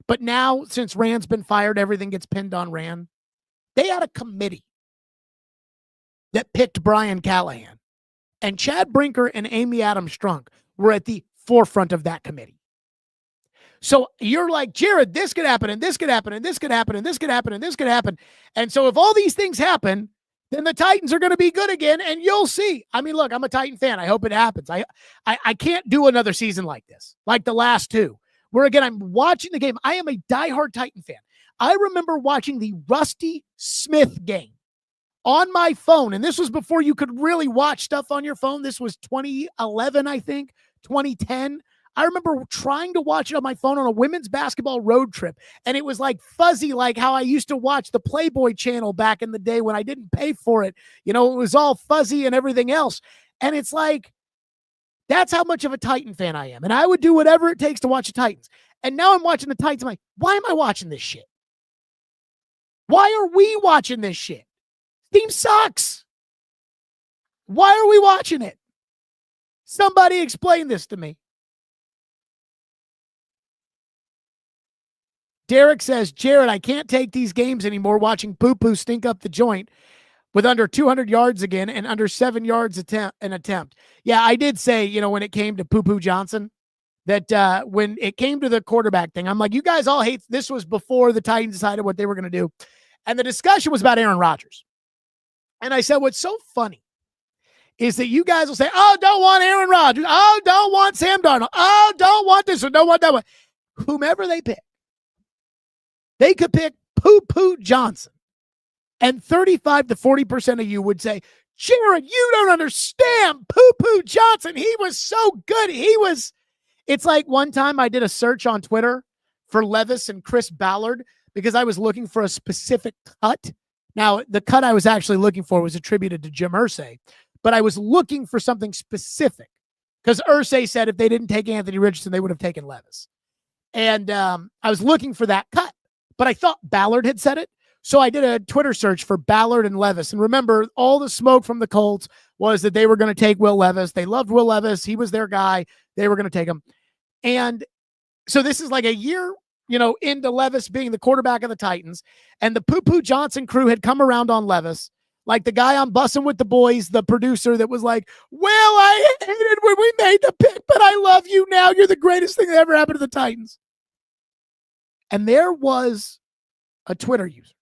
But now, since Rand's been fired, everything gets pinned on Rand. They had a committee that picked Brian Callahan. And Chad Brinker and Amy Adams Strunk were at the forefront of that committee. So you're like, Jared, this could happen, and this could happen, and this could happen, and this could happen, and this could happen. And so if all these things happen, then the Titans are going to be good again, and you'll see. I mean, look, I'm a Titan fan. I hope it happens. I can't do another season like this, like the last two, where, again, I'm watching the game. I am a diehard Titan fan. I remember watching the Rusty Smith game on my phone, and this was before you could really watch stuff on your phone. This was 2011, I think, 2010. I remember trying to watch it on my phone on a women's basketball road trip, and it was like fuzzy, like how I used to watch the Playboy channel back in the day when I didn't pay for it. You know, it was all fuzzy and everything else. And it's like, that's how much of a Titan fan I am. And I would do whatever it takes to watch the Titans. And now I'm watching the Titans. I'm like, why am I watching this shit? Why are we watching this shit? Team sucks. Why are we watching it? Somebody explain this to me. Derek says, Jared, I can't take these games anymore watching Poo Poo stink up the joint with under 200 yards again and under 7 yards an attempt. Yeah, I did say, you know, when it came to Poo Poo Johnson, that when it came to the quarterback thing, I'm like, you guys all hate, this was before the Titans decided what they were going to do. And the discussion was about Aaron Rodgers. And I said, what's so funny is that you guys will say, oh, don't want Aaron Rodgers. Oh, don't want Sam Darnold. Oh, don't want this or don't want that one. Whomever they pick. They could pick Poo Poo Johnson. And 35 to 40% of you would say, Jared, you don't understand. Poo Poo Johnson, he was so good. It's like one time I did a search on Twitter for Levis and Chris Ballard because I was looking for a specific cut. Now, the cut I was actually looking for was attributed to Jim Irsay, but I was looking for something specific because Irsay said if they didn't take Anthony Richardson, they would have taken Levis. And I was looking for that cut. But I thought Ballard had said it. So I did a Twitter search for Ballard and Levis. And remember, all the smoke from the Colts was that they were going to take Will Levis. They loved Will Levis. He was their guy. They were going to take him. And so this is like a year, you know, into Levis being the quarterback of the Titans. And the Poo Poo Johnson crew had come around on Levis. Like the guy on Bussin' with the Boys, the producer that was like, well, I hated when we made the pick, but I love you now. You're the greatest thing that ever happened to the Titans. And there was a Twitter user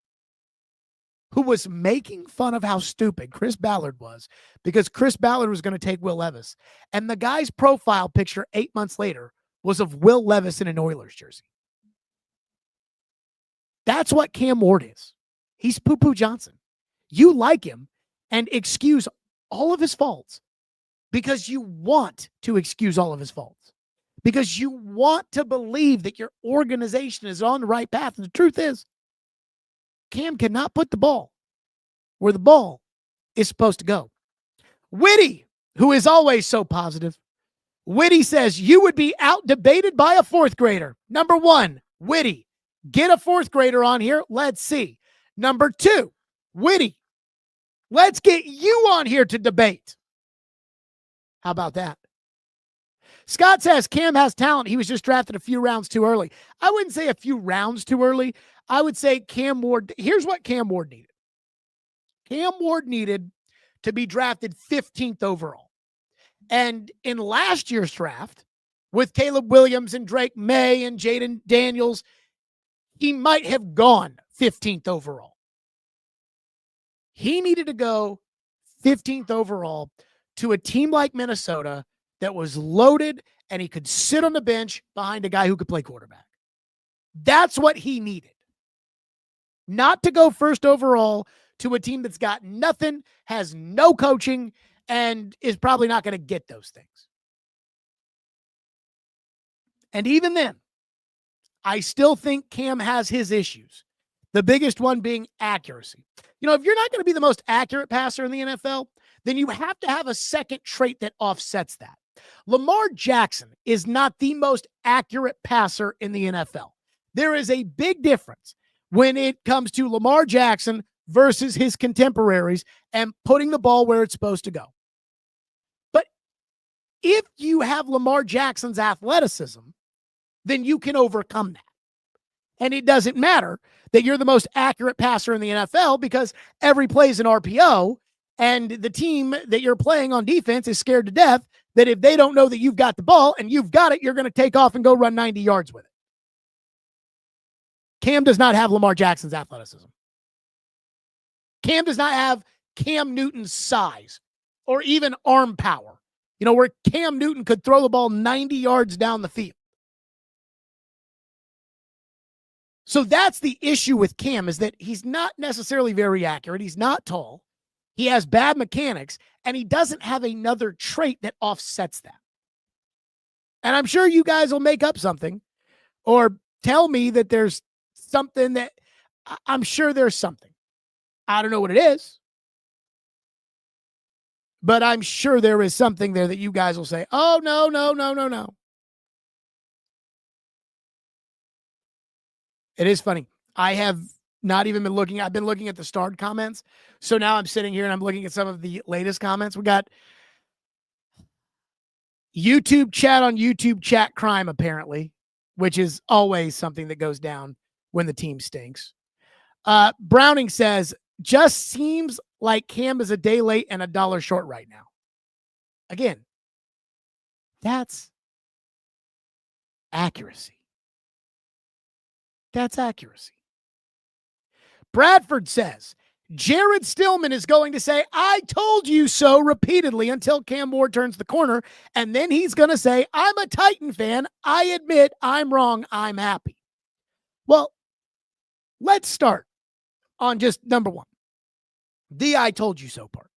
who was making fun of how stupid Chris Ballard was because Chris Ballard was going to take Will Levis. And the guy's profile picture 8 months later was of Will Levis in an Oilers jersey. That's what Cam Ward is. He's Poo Poo Johnson. You like him and excuse all of his faults because you want to excuse all of his faults, because you want to believe that your organization is on the right path. And the truth is, Cam cannot put the ball where the ball is supposed to go. Whitty, who is always so positive, Whitty says, you would be out-debated by a fourth grader. Number one, Whitty, get a fourth grader on here. Let's see. Number two, Whitty, let's get you on here to debate. How about that? Scott says Cam has talent. He was just drafted a few rounds too early. I wouldn't say a few rounds too early. I would say Cam Ward. Here's what Cam Ward needed. Cam Ward needed to be drafted 15th overall. And in last year's draft, with Caleb Williams and Drake May and Jaden Daniels, he might have gone 15th overall. He needed to go 15th overall to a team like Minnesota that was loaded and he could sit on the bench behind a guy who could play quarterback. That's what he needed. Not to go first overall to a team that's got nothing, has no coaching, and is probably not going to get those things. And even then, I still think Cam has his issues. The biggest one being accuracy. You know, if you're not going to be the most accurate passer in the NFL, then you have to have a second trait that offsets that. Lamar Jackson is not the most accurate passer in the NFL. There is a big difference when it comes to Lamar Jackson versus his contemporaries and putting the ball where it's supposed to go. But if you have Lamar Jackson's athleticism, then you can overcome that. And it doesn't matter that you're the most accurate passer in the NFL because every play is an RPO, and the team that you're playing on defense is scared to death that if they don't know that you've got the ball and you've got it, you're going to take off and go run 90 yards with it. Cam does not have Lamar Jackson's athleticism. Cam does not have Cam Newton's size or even arm power, you know, where Cam Newton could throw the ball 90 yards down the field. So that's the issue with Cam, is that he's not necessarily very accurate. He's not tall. He has bad mechanics, and he doesn't have another trait that offsets that. And I'm sure you guys will make up something or tell me that there's something that I'm sure there's something. I don't know what it is, but I'm sure there is something there that you guys will say, oh, no. It is funny. I have not even been looking. I've been looking at the starred comments. So now I'm sitting here and I'm looking at some of the latest comments. We got YouTube chat on YouTube chat crime, apparently, which is always something that goes down when the team stinks. Browning says, just seems like Cam is a day late and $1 short right now. Again, that's accuracy. That's accuracy. Bradford says, Jared Stillman is going to say, I told you so repeatedly until Cam Ward turns the corner. And then he's going to say, I'm a Titan fan. I admit I'm wrong. I'm happy. Well, let's start on just number one, the I told you so part.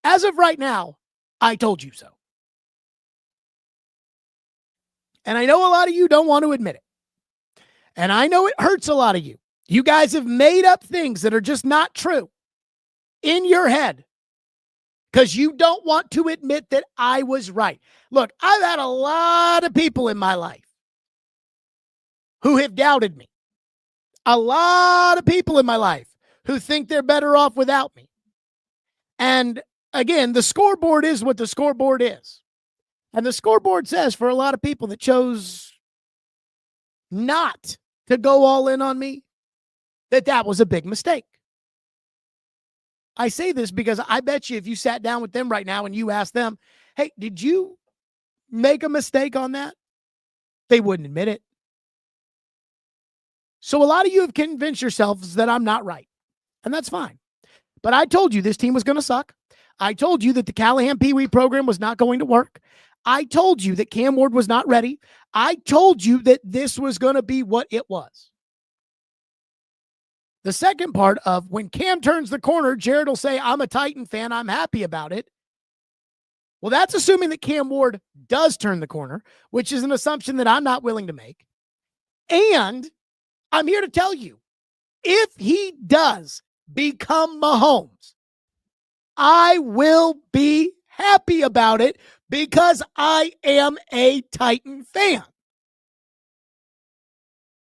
As of right now, I told you so. And I know a lot of you don't want to admit it. And I know it hurts a lot of you. You guys have made up things that are just not true in your head because you don't want to admit that I was right. Look, I've had a lot of people in my life who have doubted me. A lot of people in my life who think they're better off without me. And again, the scoreboard is what the scoreboard is. And the scoreboard says for a lot of people that chose not to go all in on me, that was a big mistake. I say this because I bet you if you sat down with them right now and you asked them, hey, did you make a mistake on that? They wouldn't admit it. So a lot of you have convinced yourselves that I'm not right, and that's fine. But I told you this team was going to suck. I told you that the Callahan Pee Wee program was not going to work. I told you that Cam Ward was not ready. I told you that this was going to be what it was. The second part of when Cam turns the corner, Jared will say, I'm a Titan fan. I'm happy about it. Well, that's assuming that Cam Ward does turn the corner, which is an assumption that I'm not willing to make. And I'm here to tell you, if he does become Mahomes, I will be happy about it because I am a Titan fan.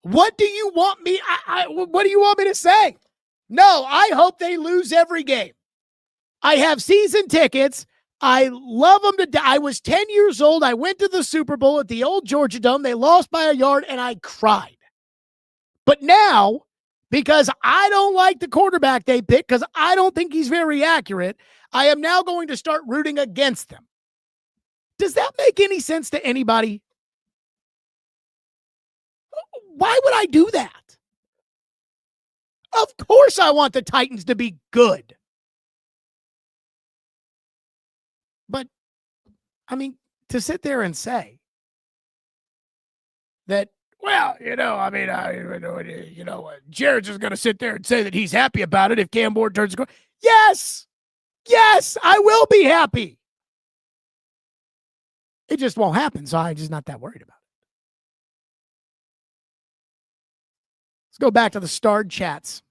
What do you want me? What do you want me to say? No, I hope they lose every game. I have season tickets. I love them to die. I was 10 years old. I went to the Super Bowl at the old Georgia Dome. They lost by a yard, and I cried. But now, because I don't like the quarterback they picked, because I don't think he's very accurate, I am now going to start rooting against them. Does that make any sense to anybody? Why would I do that? Of course I want the Titans to be good. But, I mean, to sit there and say that, well, Jared's just going to sit there and say that he's happy about it if Cam Ward turns the corner. Yes, I will be happy. It just won't happen, so I'm just not that worried about it. Let's go back to the starred chats.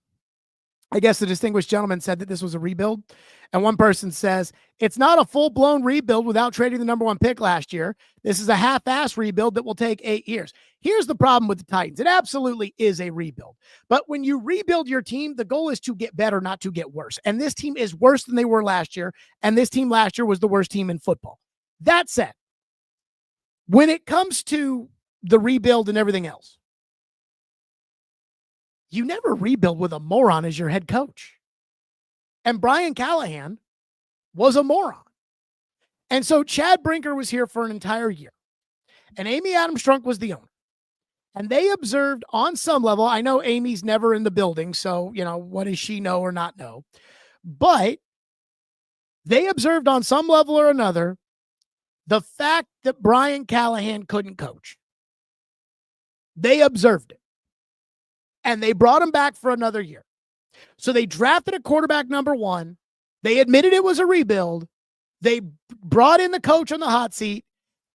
I guess the distinguished gentleman said that this was a rebuild. And one person says, it's not a full-blown rebuild without trading the number one pick last year. This is a half-ass rebuild that will take 8 years. Here's the problem with the Titans. It absolutely is a rebuild. But when you rebuild your team, the goal is to get better, not to get worse. And this team is worse than they were last year. And this team last year was the worst team in football. That said, when it comes to the rebuild and everything else, you never rebuild with a moron as your head coach. And Brian Callahan was a moron. And so Chad Brinker was here for an entire year. And Amy Adams Strunk was the owner. And they observed on some level, I know Amy's never in the building, so, what does she know or not know? But they observed on some level or another the fact that Brian Callahan couldn't coach. They observed it. And they brought him back for another year. So they drafted a quarterback number one. They admitted it was a rebuild. They brought in the coach on the hot seat,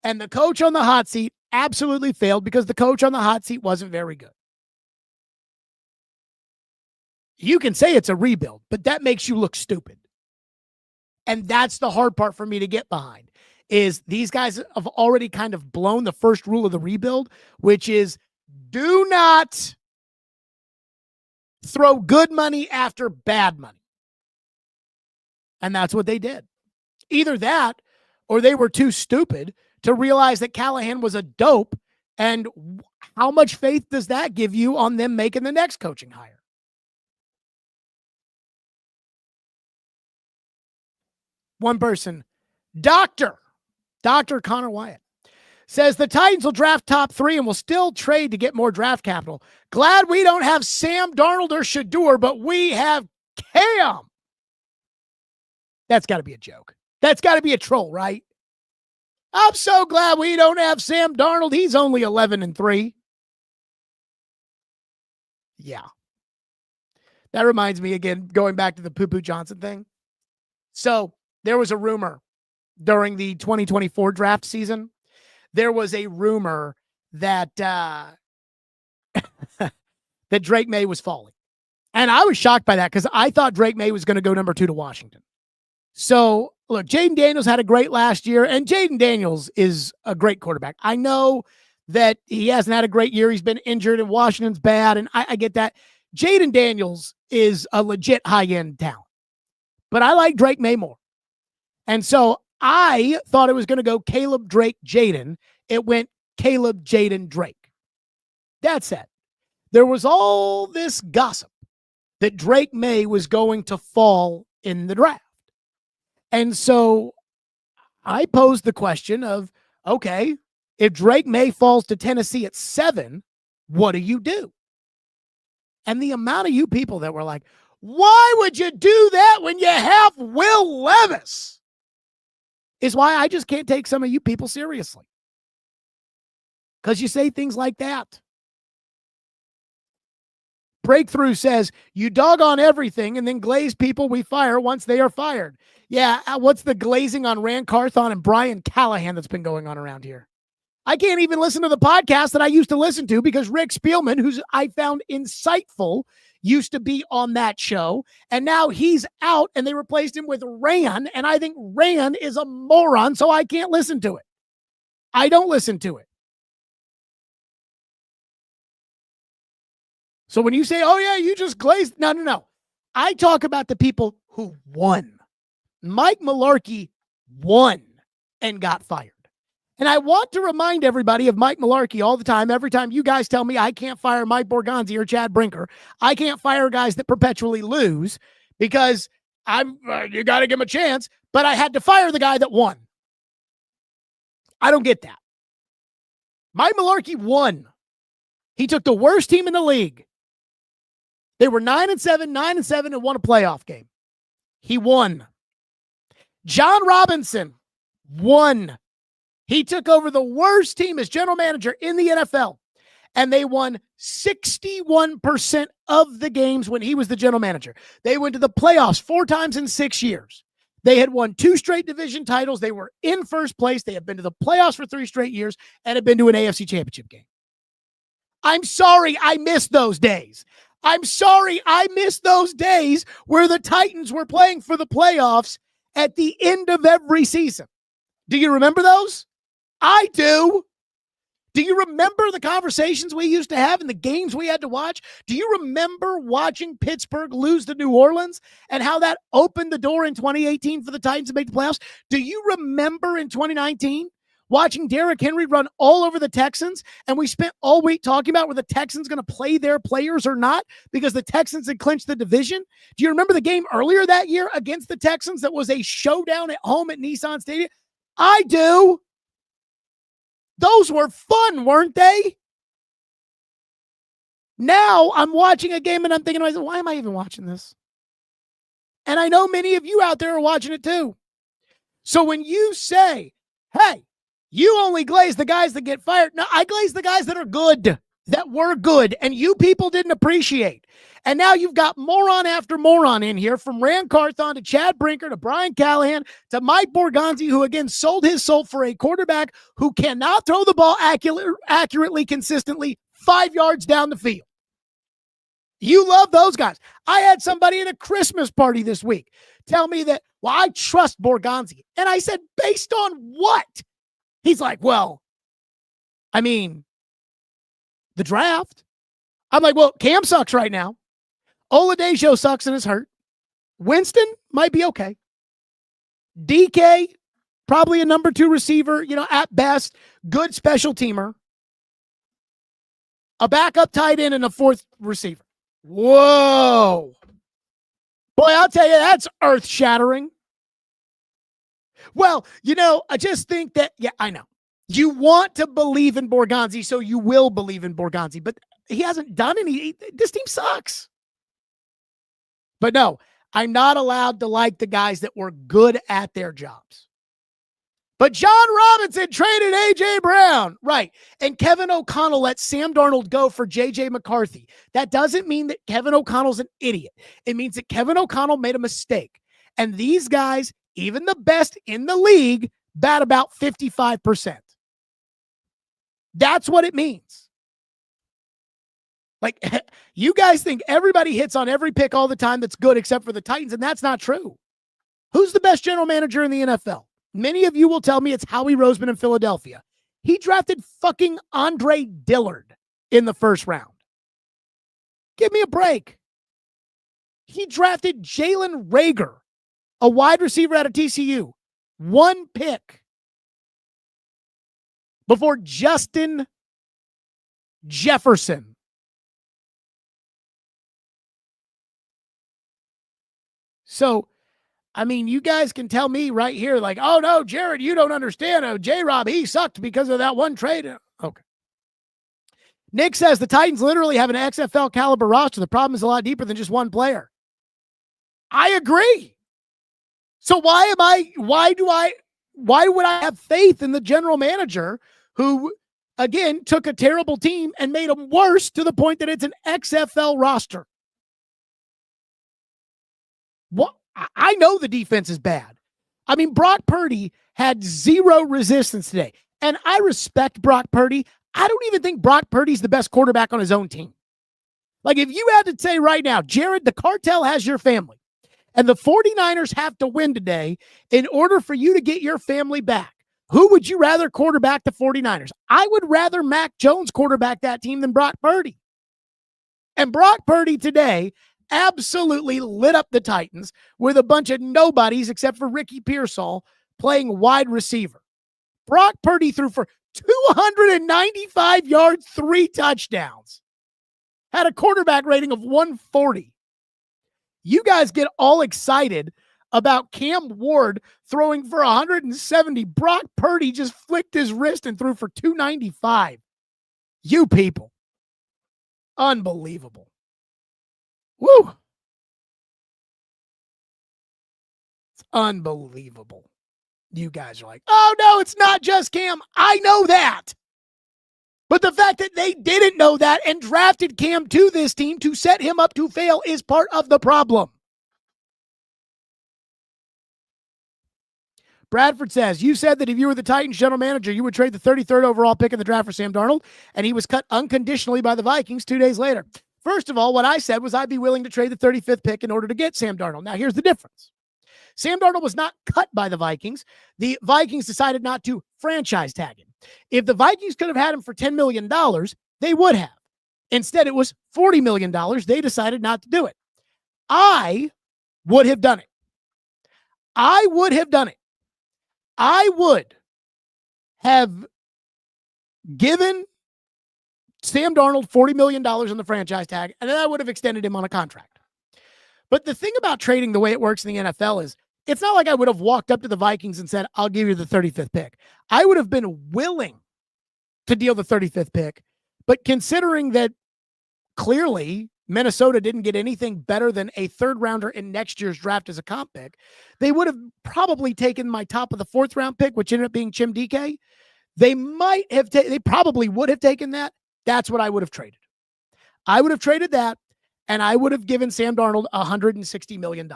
and the coach on the hot seat absolutely failed because the coach on the hot seat wasn't very good. You can say it's a rebuild, but that makes you look stupid. And that's the hard part for me to get behind, is these guys have already kind of blown the first rule of the rebuild, which is do not throw good money after bad money. And that's what they did. Either that, or they were too stupid to realize that Callahan was a dope. And how much faith does that give you on them making the next coaching hire? One person, Dr. Connor Wyatt, says the Titans will draft top 3 and will still trade to get more draft capital. Glad we don't have Sam Darnold or Shedeur, but we have Cam. That's got to be a joke. That's got to be a troll, right? I'm so glad we don't have Sam Darnold. He's only 11-3. Yeah. That reminds me again, going back to the Poo Poo Johnson thing. So there was a rumor during the 2024 draft season. There was a rumor that that Drake May was falling. And I was shocked by that because I thought Drake May was going to go number 2 to Washington. So, look, Jaden Daniels had a great last year, and Jaden Daniels is a great quarterback. I know that he hasn't had a great year. He's been injured, and Washington's bad, and I get that. Jaden Daniels is a legit high-end talent. But I like Drake May more. And so I thought it was going to go Caleb, Drake, Jaden. It went Caleb, Jaden, Drake. That said, there was all this gossip that Drake May was going to fall in the draft. And so I posed the question of, okay, if Drake May falls to Tennessee at 7, what do you do? And the amount of you people that were like, why would you do that when you have Will Levis? Is why I just can't take some of you people seriously. Because you say things like that. Breakthrough says, you dog on everything and then glaze people we fire once they are fired. Yeah, what's the glazing on Rand Carthon and Brian Callahan that's been going on around here? I can't even listen to the podcast that I used to listen to because Rick Spielman, who's I found insightful, used to be on that show, and now he's out, and they replaced him with Rand, and I think Rand is a moron, so I can't listen to it. I don't listen to it. So when you say, oh, yeah, you just glazed, no. I talk about the people who won. Mike Mularkey won and got fired. And I want to remind everybody of Mike Mularkey all the time. Every time you guys tell me I can't fire Mike Borgonzi or Chad Brinker, I can't fire guys that perpetually lose because you got to give him a chance, but I had to fire the guy that won. I don't get that. Mike Mularkey won. He took the worst team in the league. They were 9-7, and won a playoff game. He won. John Robinson won. He took over the worst team as general manager in the NFL, and they won 61% of the games when he was the general manager. They went to the playoffs 4 times in 6 years. They had won 2 straight division titles. They were in first place. They had been to the playoffs for 3 straight years and had been to an AFC championship game. I'm sorry I missed those days. I'm sorry I missed those days where the Titans were playing for the playoffs at the end of every season. Do you remember those? I do. Do you remember the conversations we used to have and the games we had to watch? Do you remember watching Pittsburgh lose to New Orleans and how that opened the door in 2018 for the Titans to make the playoffs? Do you remember in 2019 watching Derrick Henry run all over the Texans, and we spent all week talking about were the Texans going to play their players or not because the Texans had clinched the division? Do you remember the game earlier that year against the Texans that was a showdown at home at Nissan Stadium? I do. Those were fun, weren't they? Now I'm watching a game and I'm thinking to myself, why am I even watching this? And I know many of you out there are watching it too. So when you say, hey, you only glaze the guys that get fired. No, I glaze the guys that are good, that were good, and you people didn't appreciate. And now you've got moron after moron in here, from Rand Carthon to Chad Brinker to Brian Callahan to Mike Borgonzi, who again sold his soul for a quarterback who cannot throw the ball accurately, consistently 5 yards down the field. You love those guys. I had somebody at a Christmas party this week tell me that, well, I trust Borgonzi. And I said, based on what? He's like, well, I mean, the draft. I'm like, well, Cam sucks right now. Oladejo sucks and is hurt. Winston might be okay. DK, probably a number 2 receiver, at best, good special teamer. A backup tight end and a 4th receiver. Whoa. Boy, I'll tell you, that's earth-shattering. Well, I just think that, yeah, I know. You want to believe in Borgonzi, so you will believe in Borgonzi, but he hasn't done any. This team sucks. But no, I'm not allowed to like the guys that were good at their jobs. But John Robinson traded A.J. Brown. Right. And Kevin O'Connell let Sam Darnold go for J.J. McCarthy. That doesn't mean that Kevin O'Connell's an idiot. It means that Kevin O'Connell made a mistake. And these guys, even the best in the league, bat about 55%. That's what it means. Like, you guys think everybody hits on every pick all the time that's good except for the Titans, and that's not true. Who's the best general manager in the NFL? Many of you will tell me it's Howie Roseman in Philadelphia. He drafted fucking Andre Dillard in the first round. Give me a break. He drafted Jalen Reagor, a wide receiver out of TCU. 1 pick before Justin Jefferson. So I mean, you guys can tell me right here, like, oh no, Jared, you don't understand. Oh, JRob, he sucked because of that one trade. Okay. Nick says the Titans literally have an XFL caliber roster. The problem is a lot deeper than just one player. I agree. So why would I have faith in the general manager who, again, took a terrible team and made them worse to the point that it's an XFL roster? What? I know the defense is bad. I mean, Brock Purdy had zero resistance today. And I respect Brock Purdy. I don't even think Brock Purdy's the best quarterback on his own team. Like, if you had to say right now, Jared, the cartel has your family, and the 49ers have to win today in order for you to get your family back, who would you rather quarterback the 49ers? I would rather Mac Jones quarterback that team than Brock Purdy. And Brock Purdy today absolutely lit up the Titans with a bunch of nobodies except for Ricky Pearsall playing wide receiver. Brock Purdy threw for 295 yards, 3 touchdowns. Had a quarterback rating of 140. You guys get all excited about Cam Ward throwing for 170. Brock Purdy just flicked his wrist and threw for 295. You people. Unbelievable. Woo. It's unbelievable. You guys are like, oh no, it's not just Cam. I know that. But the fact that they didn't know that and drafted Cam to this team to set him up to fail is part of the problem. Bradford says, you said that if you were the Titans general manager, you would trade the 33rd overall pick in the draft for Sam Darnold, and he was cut unconditionally by the Vikings 2 days later. First of all, what I said was I'd be willing to trade the 35th pick in order to get Sam Darnold. Now, here's the difference. Sam Darnold was not cut by the Vikings. The Vikings decided not to franchise tag him. If the Vikings could have had him for $10 million, they would have. Instead, it was $40 million. They decided not to do it. I would have done it. I would have done it. I would have given Sam Darnold $40 million on the franchise tag, and then I would have extended him on a contract. But the thing about trading the way it works in the NFL is it's not like I would have walked up to the Vikings and said, I'll give you the 35th pick. I would have been willing to deal the 35th pick, but considering that clearly Minnesota didn't get anything better than a 3rd rounder in next year's draft as a comp pick, they would have probably taken my top of the 4th round pick, which ended up being Chim DK. They probably would have taken that. That's what I would have traded. I would have traded that, and I would have given Sam Darnold $160 million.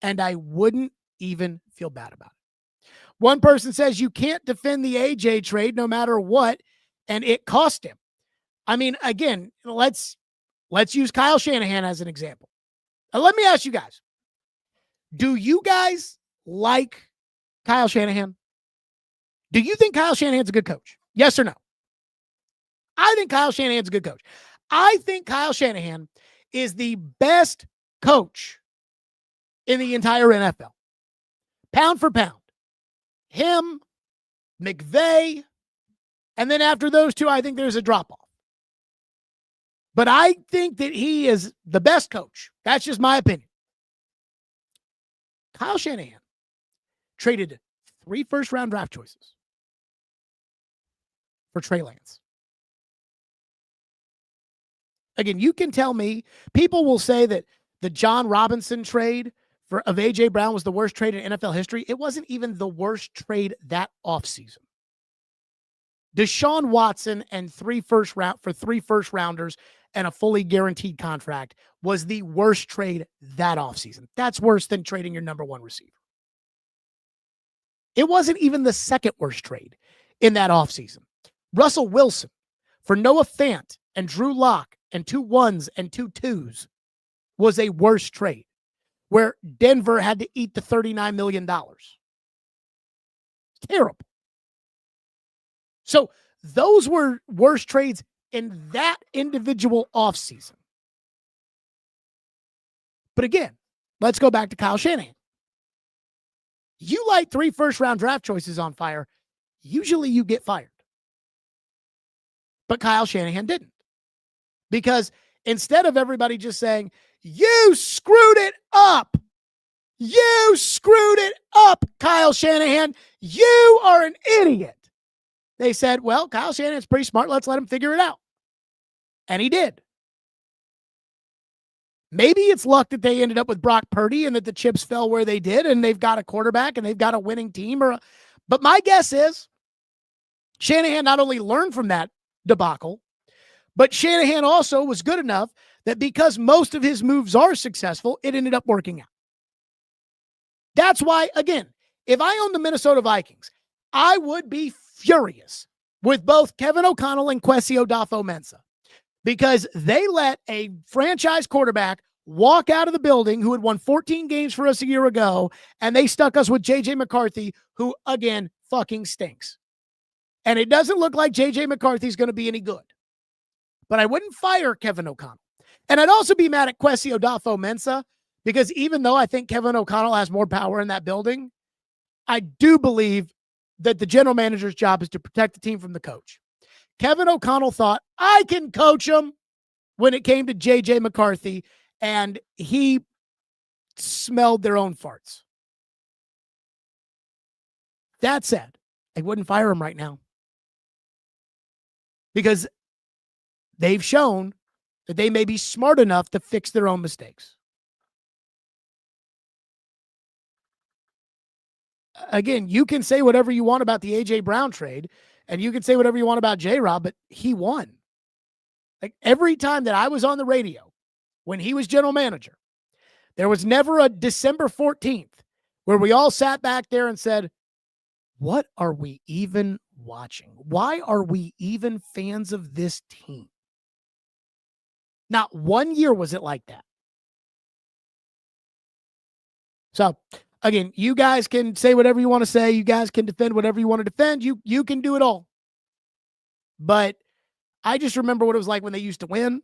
And I wouldn't even feel bad about it. One person says you can't defend the AJ trade no matter what, and it cost him. I mean, again, let's use Kyle Shanahan as an example. Now, let me ask you guys, do you guys like Kyle Shanahan? Do you think Kyle Shanahan's a good coach? Yes or no? I think Kyle Shanahan's a good coach. I think Kyle Shanahan is the best coach in the entire NFL. Pound for pound. Him, McVay, and then after those two, I think there's a drop-off. But I think that he is the best coach. That's just my opinion. Kyle Shanahan traded 3 first-round draft choices for Trey Lance. Again, you can tell me, people will say that the John Robinson trade of A.J. Brown was the worst trade in NFL history. It wasn't even the worst trade that offseason. Deshaun Watson and 3 first-rounders and a fully guaranteed contract was the worst trade that offseason. That's worse than trading your number 1 receiver. It wasn't even the second worst trade in that offseason. Russell Wilson for Noah Fant and Drew Lock and 2 1s and 2 2s was a worse trade, where Denver had to eat the $39 million. Terrible. So those were worse trades in that individual offseason. But again, let's go back to Kyle Shanahan. You light 3 first-round draft choices on fire, usually you get fired. But Kyle Shanahan didn't. Because instead of everybody just saying, you screwed it up, You screwed it up, Kyle Shanahan. You are an idiot. They said, well, Kyle Shanahan's pretty smart. Let's let him figure it out. And he did. Maybe it's luck that they ended up with Brock Purdy and that the chips fell where they did and they've got a quarterback and they've got a winning team. But my guess is Shanahan not only learned from that debacle, but Shanahan also was good enough that because most of his moves are successful, it ended up working out. That's why, again, if I owned the Minnesota Vikings, I would be furious with both Kevin O'Connell and Kwesi Adofo-Mensah because they let a franchise quarterback walk out of the building who had won 14 games for us a year ago, and they stuck us with J.J. McCarthy, who, again, fucking stinks. And it doesn't look like J.J. McCarthy's going to be any good. But I wouldn't fire Kevin O'Connell. And I'd also be mad at Kwesi Adofo-Mensah because even though I think Kevin O'Connell has more power in that building, I do believe that the general manager's job is to protect the team from the coach. Kevin O'Connell thought, I can coach him when it came to J.J. McCarthy, and he smelled their own farts. That said, I wouldn't fire him right now because they've shown that they may be smart enough to fix their own mistakes. Again, you can say whatever you want about the A.J. Brown trade, and you can say whatever you want about JRob, but he won. Like every time that I was on the radio when he was general manager, there was never a December 14th where we all sat back there and said, what are we even watching? Why are we even fans of this team? Not one year was it like that. So, again, you guys can say whatever you want to say. You guys can defend whatever you want to defend. You can do it all. But I just remember what it was like when they used to win.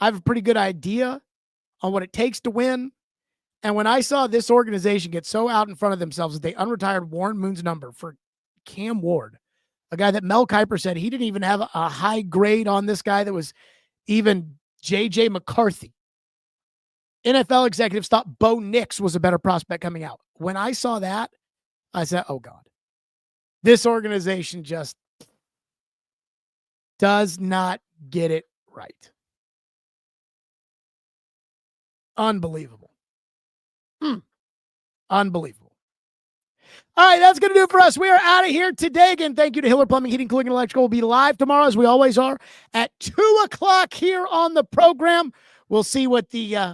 I have a pretty good idea on what it takes to win. And when I saw this organization get so out in front of themselves that they unretired Warren Moon's number for Cam Ward, a guy that Mel Kiper said he didn't even have a high grade on this guy that was even J.J. McCarthy. NFL executives thought Bo Nix was a better prospect coming out. When I saw that, I said, oh, God. This organization just does not get it right. Unbelievable. Unbelievable. All right, that's going to do it for us. We are out of here today. Again, thank you to Hiller Plumbing, Heating, Cooling, and Electrical. We'll be live tomorrow, as we always are, at 2 o'clock here on the program. We'll see what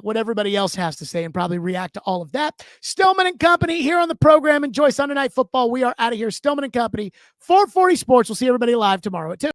what everybody else has to say and probably react to all of that. Stillman and Company here on the program. Enjoy Sunday Night Football. We are out of here. Stillman and Company, 440 Sports. We'll see everybody live tomorrow at 2.